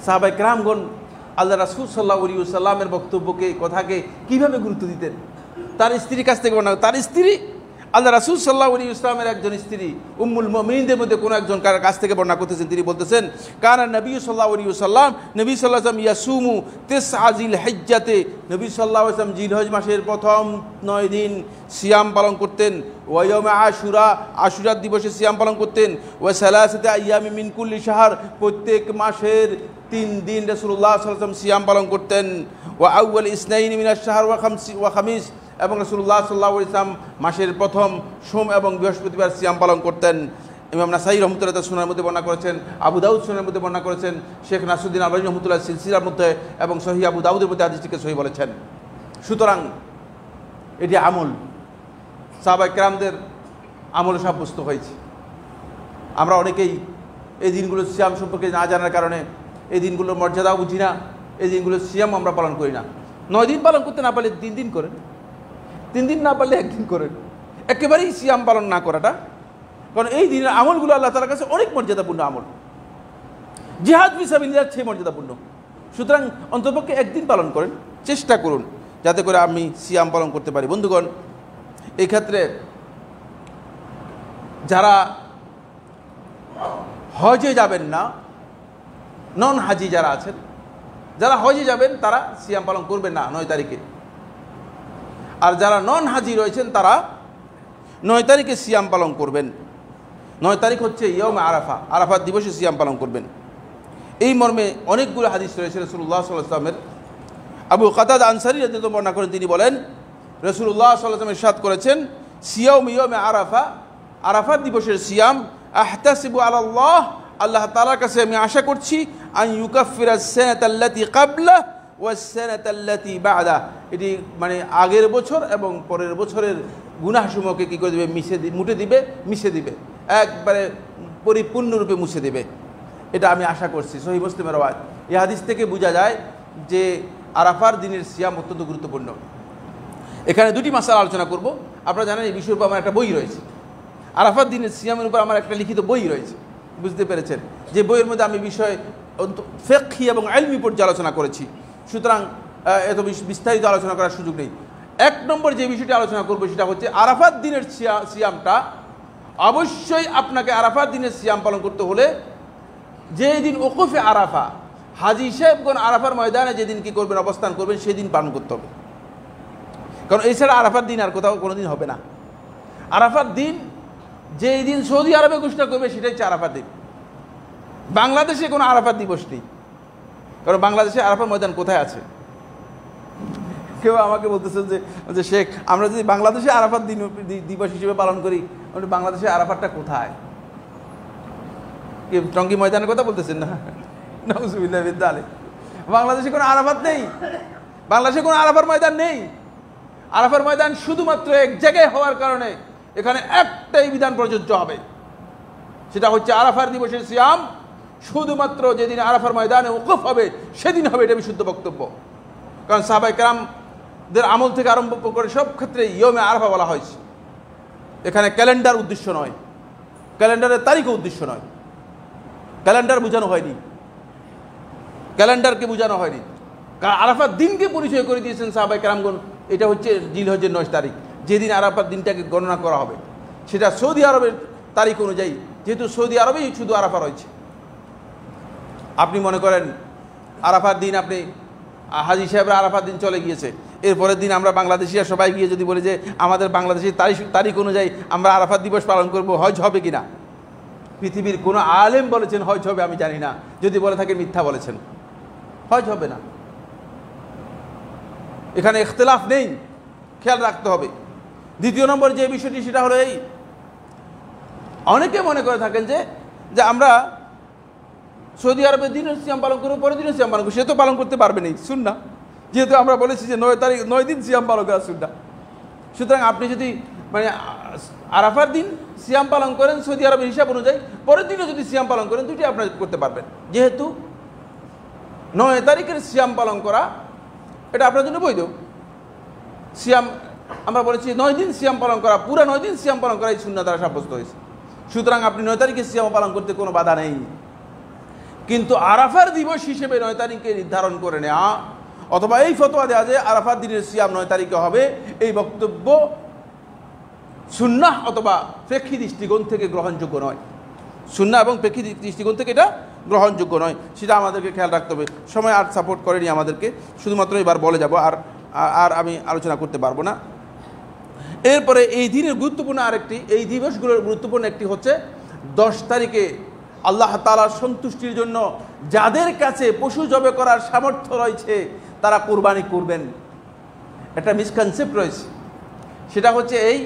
সাহাবায়ে কেরামগণ আল্লাহ রাসূল সাল্লাল্লাহু আলাইহি ওয়াসাল্লামের বক্তব্যকে, কথাকে কিভাবে গুরুত্ব দিতেন। তার স্ত্রীর কাছ থেকে বর্ণনা, তার স্ত্রী আল্লাহ রাসূল সাল্লাল্লাহু আলাইহি ওয়াসাল্লামের একজন স্ত্রী, উম্মুল মুমিনিনদের মধ্যে কোনো একজন কাছ থেকে বর্ণনা করতেছেন। তিনি বলতেছেন, কানা নবী সাল্লাল্লাহু আলাইহি ওয়াসাল্লাম, নবী সাল্লাল্লাহু আলাইহি ওয়াসাল্লাম ইয়াসুমু তিসআ জিল হিজ্জাতে, নবী সাল্লাল্লাহু আলাইহি ওয়াসাল্লাম জিলহজ মাসের প্রথম 9 দিন সিয়াম পালন করতেন। ওয়া ইয়াউমে আশুরা, আশুরার দিবসে সিয়াম পালন করতেন। ওয়া সালাসাতে আইয়ামি মিন কুল্লি শাহর, প্রত্যেক মাসের 3 দিন রাসূলুল্লাহ সাল্লাল্লাহু আলাইহি ওয়াসাল্লাম সিয়াম পালন করতেন। ওয়া আউয়াল ইসনাইনি মিনাশ শাহর ওয়া খামিস, এবং রাসূলুল্লাহ সাল্লাল্লাহু আলাইহি ওয়াসাল্লাম মাসের প্রথম সোম এবং বৃহস্পতিবার সিয়াম পালন করতেন। ইমাম নাসাই রাহমাতুল্লাহ তাআলা সুনানের মধ্যে বর্ণনা করেছেন, আবু দাউদ সুনানের মধ্যে বর্ণনা করেছেন, শেখ নাসরুদ্দিন আলবানী রাহমাতুল্লাহ সিলসিলার মধ্যে এবং সহিহ আবু দাউদের মধ্যে হাদিসটিকে সহিহ বলেছেন। সুতরাং এটি আমল, সাহাবায়ে কেরামদের আমলে সাব্যস্ত হয়েছে। আমরা অনেকেই এই দিনগুলো সিয়াম সম্পর্কে না জানার কারণে এই দিনগুলোর মর্যাদাও বুঝি না, এই দিনগুলো সিয়াম আমরা পালন করি না। 9 দিন পালন করতে না পারলে 3 দিন করেন, 3 দিন না পারলে 1 দিন করেন, একেবারেই সিয়াম পালন না করাটা, কারণ এই দিনের আমলগুলো আল্লাহ তাআলার কাছে অনেক মর্যাদাপূর্ণ আমল, জিহাদ ফি সাবিলিল্লাহ চেয়ে মর্যাদাপূর্ণ। সুতরাং অন্ততপক্ষে 1 দিন পালন করেন, চেষ্টা করুন যাতে করে আমি সিয়াম পালন করতে পারি। বন্ধুগণ, এই ক্ষেত্রে যারা হজে যাবেন না, নন হাজি যারা আছেন, যারা হজে যাবেন তারা সিয়াম পালন করবেন না 9 তারিখে। আর যারা নন হাজি রয়েছেন তারা 9 তারিখে সিয়াম পালন করবেন। 9 তারিখ হচ্ছে ইয়মে আরাফা, আরাফার দিবসে সিয়াম পালন করবেন। এই মর্মে অনেকগুলো হাদিস রয়েছে রাসূলুল্লাহ সাল্লাল্লাহু আলাইহি ওয়াসাল্লামের। আবু কাতাদা আনসারী রাদিয়াল্লাহু বর্ণনা করেন, তিনি বলেন, রাসূলুল্লাহ সাল্লাল্লাহু আলাইহি ওয়াসাল্লাম ইরশাদ করেছেন, সিয়াম ইয়মে আরাফা, আরাফার দিবসের সিয়াম, আহতাসিবু আলাল্লাহ, আল্লাহ তাআলার কাছে আমি আশা করছি, আন ইউকাফিরাস সানাতাল্লাতী ক্বাবলা ওয়াস সানাতাল্লাতী বা'দা, এটি মানে আগের বছর এবং পরের বছরের গুনাহসমূহকে কী করে দেবে, মিশে দিবে, একবারে পরিপূর্ণরূপে মুছে দেবে। এটা আমি আশা করছি। সহিহ মুসলিমের রাওয়ায়াত। এই হাদিস থেকে বোঝা যায় যে আরাফার দিনের সিয়াম অত্যন্ত গুরুত্বপূর্ণ। এখানে 2টি মাসআলা আলোচনা করব। আপনারা জানেন এই বিষয়ের উপর আমার একটা বই রয়েছে, আরাফার দিনের সিয়ামের উপর আমার একটা লিখিত বই রয়েছে, বুঝতে পেরেছেন, যে বইয়ের মধ্যে আমি বিষয় ফিকহি এবং ইলমি পর্যালোচনা করেছি। সুতরাং এত বিস্তারিত আলোচনা করার সুযোগ নেই। 1 নম্বর যে বিষয়টি আলোচনা করবো সেটা হচ্ছে আরাফাত দিনের সিয়ামটা অবশ্যই আপনাকে আরাফাত দিনের সিয়াম পালন করতে হলে যেই দিন ওকুফে আরাফা, হাজি সাহেবগণ আরাফার ময়দানে যেদিন কি করবেন, অবস্থান করবেন, সেদিন পালন করতে হবে। কারণ এছাড়া আরাফার দিন আর কোথাও কোনো দিন হবে না। আরাফার দিন যেই দিন সৌদি আরবে ঘোষণা করবে সেটাই হচ্ছে আরাফার দিন। বাংলাদেশে কোনো আরাফার দিবস নেই, কারণ বাংলাদেশে আরাফার ময়দান কোথায় আছে? কেউ আমাকে বলতেছেন যে শেখ, আমরা যদি বাংলাদেশে আরাফার দিন দিবস হিসেবে পালন করি, বাংলাদেশে আরাফারটা কোথায়? টঙ্গী ময়দানের কথা বলতেছেন না? নাউজুবিল্লাহ মিন যালিক। বাংলাদেশে কোনো আরাফাত নেই, বাংলাদেশে কোনো আরাফার ময়দান নেই। আরাফার ময়দান শুধুমাত্র এক জায়গায় হওয়ার কারণে এখানে একটাই বিধান প্রযোজ্য হবে, সেটা হচ্ছে আরাফার দিবসের সিয়াম শুধুমাত্র যেদিন আরাফার ময়দানে ওকুফ হবে সেদিন হবে, এটা বিশুদ্ধ বক্তব্য। কারণ সাহাবায়ে কেরামদের আমল থেকে আরম্ভ করে সব ক্ষেত্রে ইয়মে আরাফা বলা হয়েছে। এখানে ক্যালেন্ডার উদ্দেশ্য নয়, ক্যালেন্ডারের তারিখও উদ্দেশ্য নয়, ক্যালেন্ডার বোঝানো হয়নি, ক্যালেন্ডারকে বোঝানো হয়নি। কারণ আরাফার দিনকে পরিচয় করে দিয়েছেন সাহাবায়ে কেরামগণ, এটা হচ্ছে জিলহজের 9 তারিখ, যেদিন আরাফার দিনটাকে গণনা করা হবে। সেটা সৌদি আরবের তারিখ অনুযায়ী, যেহেতু সৌদি আরবেই শুধু আরাফা রয়েছে। আপনি মনে করেন আরাফার দিন, আপনি হাজি সাহেবরা আরাফার দিন চলে গিয়েছে, এরপরের দিন আমরা বাংলাদেশিরা সবাই গিয়ে যদি বলি যে আমাদের বাংলাদেশের তারিখ অনুযায়ী আমরা আরাফাত দিবস পালন করব, হজ হবে কিনা? পৃথিবীর কোনো আলেম বলেছেন হজ হবে? আমি জানি না, যদি বলে থাকে মিথ্যা বলেছেন, হজ হবে না। এখানে ইখতিলাফ নেই, খেয়াল রাখতে হবে। দ্বিতীয় নম্বর যে বিষয়টি, সেটা হলো এই, অনেকে মনে করে থাকেন যে আমরা সৌদি আরবের দিনের সিয়াম পালন করবো, পরের দিনের সিয়াম পালন করবো, সে তো পালন করতে পারবে না সুন্নাহ, যেহেতু আমরা বলেছি যে 9 দিন সিয়াম পালন করা সুন্নাহ। সুতরাং আপনি যদি মানে আরাফার দিন সিয়াম পালন করেন সৌদি আরবের হিসাব অনুযায়ী, পরের দিনও যদি সিয়াম পালন করেন, দুটি আপনারা করতে পারবেন। যেহেতু 9 তারিখের সিয়াম পালন করা এটা আপনার জন্য বৈধ। সিয়াম আমরা বলেছি 9 দিন সিয়াম পালন করা, পুরো 9 দিন সিয়াম পালন করা এই সুন্নাহ দ্বারা সাব্যস্ত হয়েছে। সুতরাং আপনি 9 তারিখে সিয়াম পালন করতে কোনো বাধা নেই। কিন্তু আরাফার দিবস হিসেবে 9 তারিখে নির্ধারণ করে নেওয়া অথবা এই ফতোয়া দেওয়া যে আরাফার দিনের সিয়াম 9 তারিখে হবে, এই বক্তব্য সুন্নাহ অথবা ফিকহি দৃষ্টিকোণ থেকে গ্রহণযোগ্য নয়। সুন্নাহ এবং ফিকহি দৃষ্টিকোণ থেকে এটা গ্রহণযোগ্য নয়, সেটা আমাদেরকে খেয়াল রাখতে হবে। সময় আর সাপোর্ট করেনি আমাদেরকে, শুধুমাত্র এবার বলে যাব, আর আমি আলোচনা করতে পারবো না। এরপরে এই দিনের গুরুত্বপূর্ণ আরেকটি, এই দিবসগুলোর গুরুত্বপূর্ণ একটি হচ্ছে 10 তারিখে আল্লাহ তাআলার সন্তুষ্টির জন্য যাদের কাছে পশু জবে করার সামর্থ্য রয়েছে তারা কুরবানি করবেন। একটা মিসকনসেপ্ট রয়েছে, সেটা হচ্ছে এই,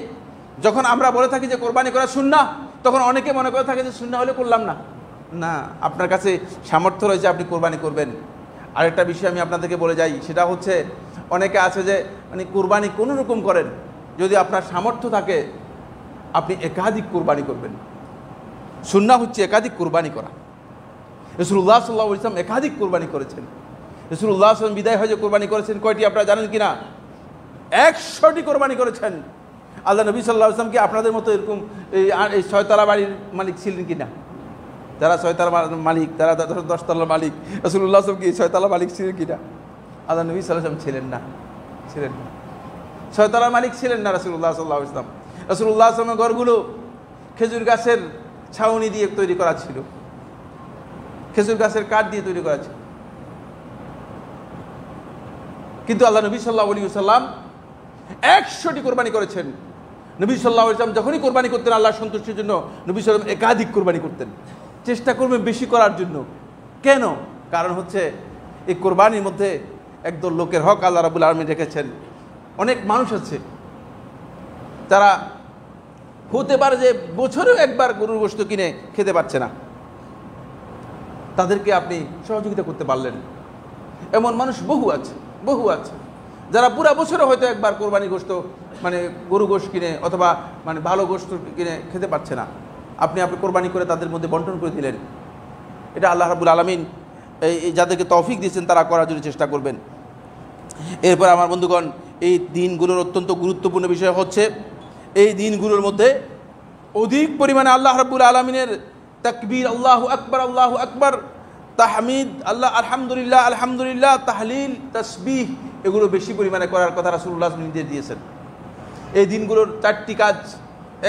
যখন আমরা বলে থাকি যে কোরবানি করা সুন্নাহ, তখন অনেকে মনে করে থাকে যে সুন্নাহ হলে করলাম না। না, আপনার কাছে সামর্থ্য রয়েছে, আপনি কোরবানি করবেন। আরেকটা বিষয় আমি আপনাদেরকে বলে যাই, সেটা হচ্ছে অনেকে আছে যে মানে কোরবানি কোনো রকম করেন, যদি আপনার সামর্থ্য থাকে আপনি একাধিক কোরবানি করবেন। সুন্নাহ হচ্ছে একাধিক কোরবানি করা। রাসূলুল্লাহ সাল্লাল্লাহু আলাইহি ওয়াসাল্লাম একাধিক কোরবানি করেছেন। রাসূলুল্লাহ সাল্লাল্লাহু আলাইহি ওয়াসাল্লাম বিদায় হজে কোরবানি করেছেন কয়টি আপনারা জানেন কিনা? 100টি কোরবানি করেছেন। আল্লাহ নবী সাল্লাল্লাহু আলাইহি ওয়াসাল্লাম কি আপনাদের মতো এরকম এই 6তলা বাড়ির মালিক ছিলেন কিনা? যারা 6তলা মালিক, তারা 10তলার মালিক, রাসূলুল্লাহ সাল্লাল্লাহু আলাইহি ওয়াসাল্লাম কি 6তলা মালিক ছিলেন কিনা? আল্লাহ নবী সাল্লাল্লাহু আলাইহি ওয়াসাল্লাম ছিলেন না, ছিলেন না। 6তলার মালিক ছিলেন না রাসূলুল্লাহ সাল্লাল্লাহু আলাইহি ওয়াসাল্লাম। রাসূলুল্লাহ সাল্লাল্লাহু আলাইহি ওয়াসাল্লামের ঘরগুলো খেজুর গাছের ছাউনি দিয়ে তৈরি করা ছিল, খেজুর গাছের কাঠ দিয়ে তৈরি করা ছিল। কিন্তু আল্লাহ নবী সাল্লাল্লাহু আলাইহি ওয়াসাল্লাম 100টি কোরবানি করেছেন। নবী সাল্লাল্লাহু আলাইহি ওয়াসাল্লাম যখনই কোরবানি করতেন আল্লাহর সন্তুষ্টির জন্য, নবী সাল্লাল্লাহু আলাইহি ওয়াসাল্লাম একাধিক কোরবানি করতেন, চেষ্টা করবেন বেশি করার জন্য। কেন? কারণ হচ্ছে এই কোরবানির মধ্যে একদল লোকের হক আল্লাহ রাব্বুল আলামিন রেখেছেন। অনেক মানুষ আছে তারা হতে পারে যে বছরেও একবার গরুর গোশত কিনে খেতে পারছে না, তাদেরকে আপনি সহযোগিতা করতে পারলেন। এমন মানুষ বহু আছে, বহু আছে যারা পুরা বছরে হয়তো একবার কোরবানি গোশত মানে গরু গোশত কিনে অথবা মানে ভালো গোশত কিনে খেতে পারছে না, আপনি কোরবানি করে তাদের মধ্যে বন্টন করে দিলেন। এটা আল্লাহ রাব্বুল আলামিন এই যাদেরকে তৌফিক দিয়েছেন তারা করার জন্য চেষ্টা করবেন। এরপর আমার বন্ধুগণ, এই দিনগুলোর অত্যন্ত গুরুত্বপূর্ণ বিষয় হচ্ছে এই দিনগুলোর মধ্যে অধিক পরিমাণে আল্লাহ রাব্বুল আলামিনের তাকবীর, আল্লাহু আকবার, তাহমিদ, আল্লাহ আলহামদুলিল্লাহ আলহামদুলিল্লাহ, তাহলিল, তাসবিহ, এগুলো বেশি পরিমাণে করার কথা রাসূলুল্লাহ নির্দেশ দিয়েছেন। এই দিনগুলোর 4টি কাজ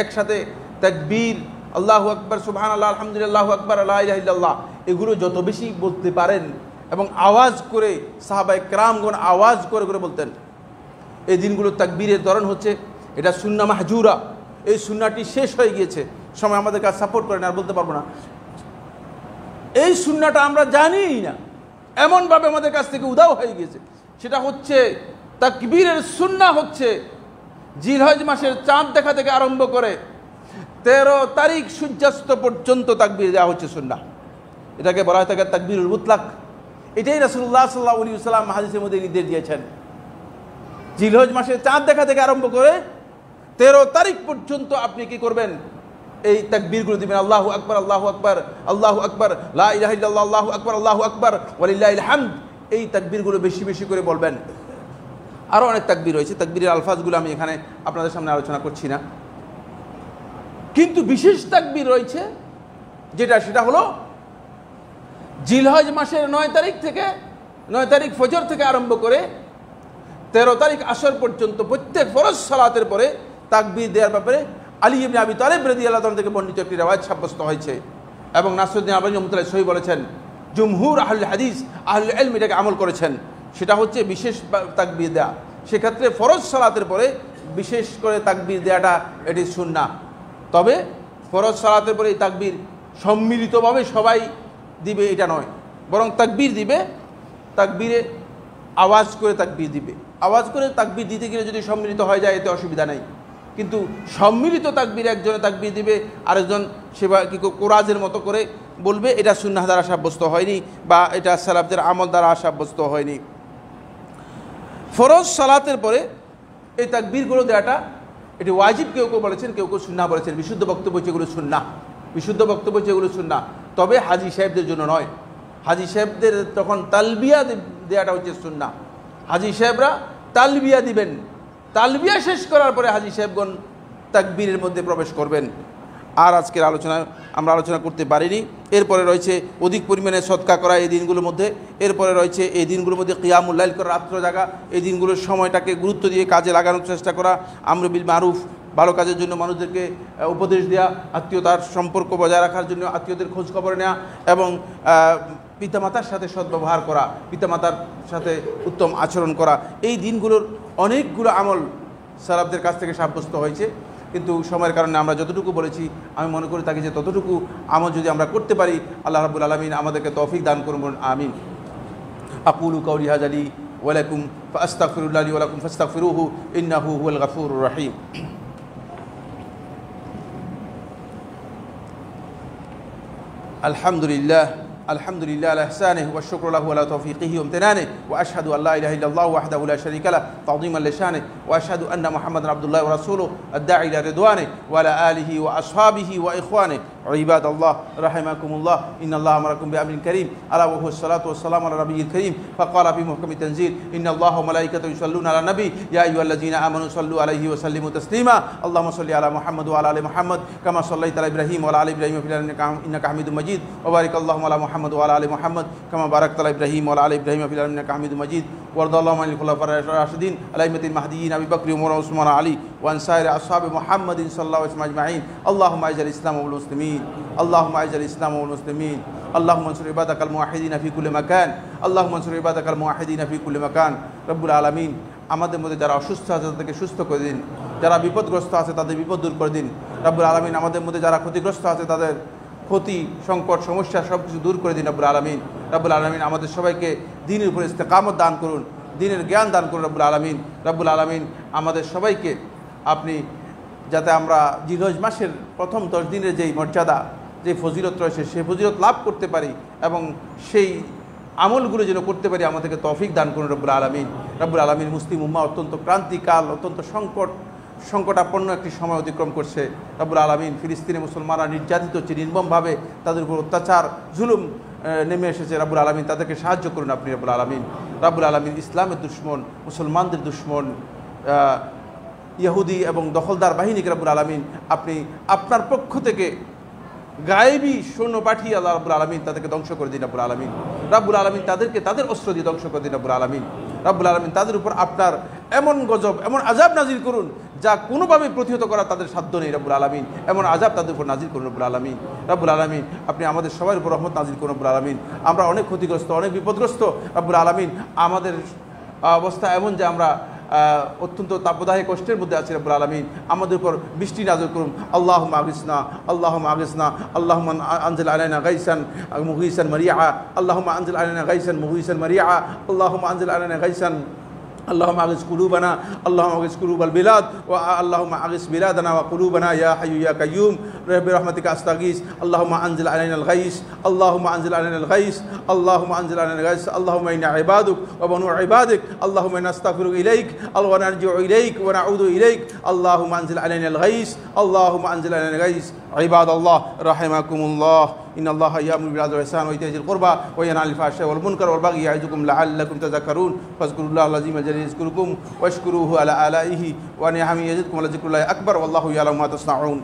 একসাথে, তাকবীর, আল্লাহু আকবার, সুবহানাল্লাহ, আলহামদুলিল্লাহ, আল্লাহু আকবার, লা ইলাহা ইল্লাল্লাহ, এগুলো যত বেশি বলতে পারেন এবং আওয়াজ করে, সাহাবায়ে কেরামগণ আওয়াজ করে করে বলতেন। এই দিনগুলোর তাকবীরের ধরন হচ্ছে, এটা সুন্নাহ মাহজুরা, এই সুন্নাহটি শেষ হয়ে গিয়েছে, সময় আমাদের কাছে সাপোর্ট করে না, আর বলতে পারবো না। এই সুন্নাহটা আমরা জানিই না, এমনভাবে আমাদের কাছ থেকে উধাও হয়ে গিয়েছে। সেটা হচ্ছে তাকবীরের সুন্নাহ হচ্ছে জিলহজ মাসের চাঁদ দেখা থেকে আরম্ভ করে 13 তারিখ সূর্যাস্ত পর্যন্ত তাকবীর দেওয়া হচ্ছে সুন্নাহ। এটাকে বলা হয় থাকে তাকবীরুল মুতলাক। এটাই রাসূলুল্লাহ সাল্লাল্লাহু আলাইহি ওয়াসাল্লাম হাদিসের মধ্যে নির্দেশ দিয়েছেন। জিলহজ মাসের চাঁদ দেখা থেকে আরম্ভ করে 13 তারিখ পর্যন্ত আপনি কি করবেন? এই তাকবীরগুলো দিবেন, আল্লাহু আকবার, আল্লাহু আকবার, আল্লাহু আকবার, লা ইলাহা ইল্লাল্লাহ, আল্লাহু আকবার, আল্লাহু আকবার, ওয়ালিল্লাহিল হামদ। এই তাকবীরগুলো বেশি বেশি করে বলবেন। আরও অনেক তাকবীর রয়েছে, তাকবীরের আলফাজগুলো আমি এখানে আপনাদের সামনে আলোচনা করছি না। কিন্তু বিশেষ তাকবীর রয়েছে সেটা হলো জিলহজ মাসের 9 তারিখ থেকে, 9 তারিখ ফজর থেকে আরম্ভ করে 13 তারিখ আসর পর্যন্ত প্রত্যেক ফরজ সালাতের পরে তাকবীর দেওয়ার ব্যাপারে আলী ইবনে আবি তালেব রাদিয়াল্লাহু তাআলা থেকে বর্ণিত একটি রিওয়ায়াত সাব্যস্ত হয়েছে এবং নাসরুদ্দিন আলবানী রাহমাতুল্লাহ সহিহ বলেছেন। জুমহুর আহলুল হাদিস, আহলুল ইলম এটাকে আমল করেছেন। সেটা হচ্ছে বিশেষ তাকবীর দেয়া। সেক্ষেত্রে ফরজ সালাতের পরে বিশেষ করে তাকবীর দেওয়াটা এটি সুন্নাহ। তবে ফরজ সালাতের পরে এই তাকবীর সম্মিলিতভাবে সবাই দিবে এটা নয়, বরং তাকবীর দিবে, তাকবীরে আওয়াজ করে তাকবীর দিবে। আওয়াজ করে তাকবীর দিতে গেলে যদি সম্মিলিত হয়ে যায় এতে অসুবিধা নেই, কিন্তু সম্মিলিত তাকবীর একজনে তাকবীর দিবে, আরেকজন সেবা কি কোরাজের মতো করে বলবে, এটা সুন্নাহ দ্বারা সাব্যস্ত হয়নি বা এটা সালাফদের আমল দ্বারা সাব্যস্ত হয়নি। ফরজ সালাতের পরে এই তাকবীরগুলো দেওয়াটা এটি ওয়াজিব কেউ কেউ বলেছেন, কেউ কেউ সুন্নাহ বলেছেন। বিশুদ্ধ বক্তব্য হচ্ছে এগুলো সুন্নাহ, বিশুদ্ধ বক্তব্য হচ্ছে এগুলো সুন্নাহ। তবে হাজী সাহেবদের জন্য নয়। হাজী সাহেবদের তখন তালবিয়া দেওয়াটা হচ্ছে সুন্নাহ। হাজী সাহেবরা তালবিয়া দিবেন, তালবিয়া শেষ করার পরে হাজী সাহেবগণ তাকবীরের মধ্যে প্রবেশ করবেন। আর আজকের আলোচনায় আমরা আলোচনা করতে পারিনি। এরপরে রয়েছে অধিক পরিমাণে সদকা করা এই দিনগুলোর মধ্যে। এরপরে রয়েছে এই দিনগুলোর মধ্যে কিয়ামুল লাইল করা, রাত্র জাগা। এই দিনগুলোর সময়টাকে গুরুত্ব দিয়ে কাজে লাগানোর চেষ্টা করা, আমরু বিল মারুফ, ভালো কাজের জন্য মানুষদেরকে উপদেশ দেওয়া, আত্মীয়তার সম্পর্ক বজায় রাখার জন্য আত্মীয়দের খোঁজ খবর নেওয়া এবং পিতামাতার সাথে সদ্ব্যবহার করা, পিতামাতার সাথে উত্তম আচরণ করা। এই দিনগুলোর অনেকগুলো আমল সালাফদের কাছ থেকে সাব্যস্ত হয়েছে, কিন্তু সময়ের কারণে আমরা যতটুকু বলেছি আমি মনে করি তাকে যে ততটুকু আমল যদি আমরা করতে পারি আল্লাহ রাব্বুল আলামিন আমাদেরকে তৌফিক দান করুন, আমিন। আকুলু কাউলি হাযা লি ওয়া লাকুম ফাস্তাগফিরুল্লাহ লি ওয়া লাকুম ফাস্তাগফিরুহু ইন্নাহু হুয়াল গফুরুর রহিম। আলহামদুলিল্লাহ, আলহামদুলিল্লাহ আলা ইহসানিহি ওয়া শুকরু লাহু আলা তাওফীকিহি ওয়া ইমতিনানিহি ওয়া আশহাদু আল্লা ইলাহা ইল্লাল্লাহু ওয়াহদাহু লা শারীকা লাহু তা'যীমান লিশানিহি ওয়া আশহাদু আন্না মুহাম্মাদান আবদুল্লাহি ওয়া রাসূলুহু আদ-দাঈ ইলা রিদওয়ানিহি ওয়া আলা আলিহি ওয়া আসহাবিহি ওয়া ইখওয়ানিহি ইবাদাল্লাহ রাহিমাকুমুল্লাহ ইন্নাল্লাহা আমারাকুম বিআমরিন কারীম আলা ওয়া হুয়া আসসালাতু ওয়াসসালামু আলা নাবিয়্যিল কারীম ফাকালা ফি মুহকামি তানজিল ইন্নাল্লাহা ওয়া মালাইকাতাহু ইউসাল্লুনা আলা নবী ইয়া আইয়ুহাল্লাযীনা আমানু সাল্লু আলাইহি ওয়া সাল্লিমু তাসলিমা আল্লাহুম্মা সাল্লি আলা মুহাম্মাদ ওয়া আলা আলি মুহাম্মাদ কামা সাল্লাইতা আলা ইব্রাহিম ওয়া আলা আলি ইব্রাহিম ফিল আলামিন ইন্নাকা হামিদুম মাজিদ ওয়া বারিক আল্লাহুম্মা আলা মুহাম্মাদ ওয়া আলা আলি মুহাম্মাদ কামা বারাকতা আলা ইব্রাহিম ওয়া আলা আলি ইব্রাহিম ফিল আলামিন ইন্নাকা হামিদুম মাজিদ ওয়ারদাল্লাহু আনিল খুলাফার রাশিদিন আলাইহিমাতিল মাহদিয়িন আবি বকর ওমর ওসমান আলী ওয়া আন সাইরি আসহাবি মুহাম্মাদিন সাল্লাল্লাহু আলাইহি ওয়া সাল্লাম আজমাইন আল্লাহুম্মা আইজিল ইসলাম ওয়াল মুসলিমিন আল্লাহুম্মা আইজিল ইসলাম ওয়াল মুসলিমিন আল্লাহুম্মা আনসুর ইবাদাকাল মুওয়াহিদিন ফি কুল্লি মাকান আল্লাহুম্মা আনসুর ইবাদাকাল মুওয়াহিদিন ফি কুল্লি মাকান। রব্বুল আলামিন আমাদের মধ্যে যারা অসুস্থ আছে তাদেরকে সুস্থ করে দিন, যারা বিপদগ্রস্ত আছে তাদের বিপদ দূর করে দিন। রব্বুল আলামিন আমাদের মধ্যে যারা ক্ষতিগ্রস্ত আছে তাদের ক্ষতি, সংকট, সমস্যা সব কিছু দূর করে দিন রব্বুল আলামিন। রব্বুল আলামিন আমাদের সবাইকে দ্বীনের উপর ইস্তেকামত দান করুন, দ্বীনের জ্ঞান দান করুন রব্বুল আলামিন। রব্বুল আলামিন আমাদের সবাইকে আপনি যাতে আমরা জিলহজ মাসের প্রথম 10 দিনের যেই মর্যাদা, যে ফজিলত রয়েছে সেই ফজিলত লাভ করতে পারি এবং সেই আমলগুলো যেন করতে পারি আমাদেরকে তৌফিক দান করুন রব্বুল আলামিন। রব্বুল আলামিন মুসলিম উম্মাহ অত্যন্ত ক্রান্তিকাল, অত্যন্ত সংকটাপন্ন একটি সময় অতিক্রম করছে। রব্বুল আলামিন ফিলিস্তিনে মুসলমানরা নির্যাতিত হচ্ছে, নির্মমভাবে তাদের উপর অত্যাচার জুলুম নেমে এসেছে। রব্বুল আলামিন তাদেরকে সাহায্য করুন আপনি রব্বুল আলামিন। রব্বুল আলামিন ইসলামের দুশমন, মুসলমানদের দুশমন ইহুদি এবং দখলদার বাহিনীকে রব্বুল আলামিন আপনি আপনার পক্ষ থেকে গায়েবী সৈন্য পাঠিয়ে আল্লাহ রব্বুল আলামিন তাদেরকে ধ্বংস করে দিন রব্বুল আলামিন। রব্বুল আলামিন তাদেরকে তাদের অস্ত্র দিয়ে ধ্বংস করে দিন রব্বুল আলামিন। রব্বুল আলামিন তাদের উপর আপনার এমন গজব, এমন আযাব নাজিল করুন যা কোনোভাবেই প্রতিহত করা তাদের সাধ্য নেই রব্বুল আলামিন। এমন আযাব তাদের উপর নাজিল করুন রব্বুল আলামিন। রব্বুল আলামিন আপনি আমাদের সবার উপর রহমত নাজিল করুন রব্বুল আলামিন। আমরা অনেক ক্ষতিগ্রস্ত, অনেক বিপদগ্রস্ত রব্বুল আলামিন। আমাদের অবস্থা এমন যে আমরা অত্যন্ত তাপদায়ী কষ্টের মধ্যে আছি রব্বুল আলামিন। আমাদের উপর বৃষ্টি নাযিল করুন। আল্লাহুম্মা আগিসনা, আল্লাহুম্মা আগিসনা, আল্লাহুম্মা আনজিল আলাইনা গাইসান মুগীসান মারিআ, আল্লাহুম্মা আনজিল আলাইনা গাইসান মুগীসান মারিআ, আল্লাহুম্মা আনজিল আলাইনা গাইসান اللهم اغث قلوبنا، اللهم اغث قلوب البلاد، اللهم اغث بلادنا وقلوبنا يا حي يا قيوم برحمتك استغيث. اللهم انزل علينا الغيث، اللهم انزل علينا الغيث، اللهم انزل علينا الغيث. اللهم انا عبادك وبنو عبادك، اللهم انا نستغفر اليك ونرجع اليك ونعوذ اليك. اللهم انزل علينا الغيث، اللهم انزل علينا الغيث. عباد الله رحمكم الله، إن الله يأمر بالعدل والإحسان وإيتاء ذي القربى وينهى عن الفحشاء والمنكر والبغي يعظكم لعلكم تذكرون. فاذكروا الله العظيم الجليل يذكركم واشكروه على آلائه ونعمه يزدكم ولذكر الله أكبر والله يعلم ما تصنعون.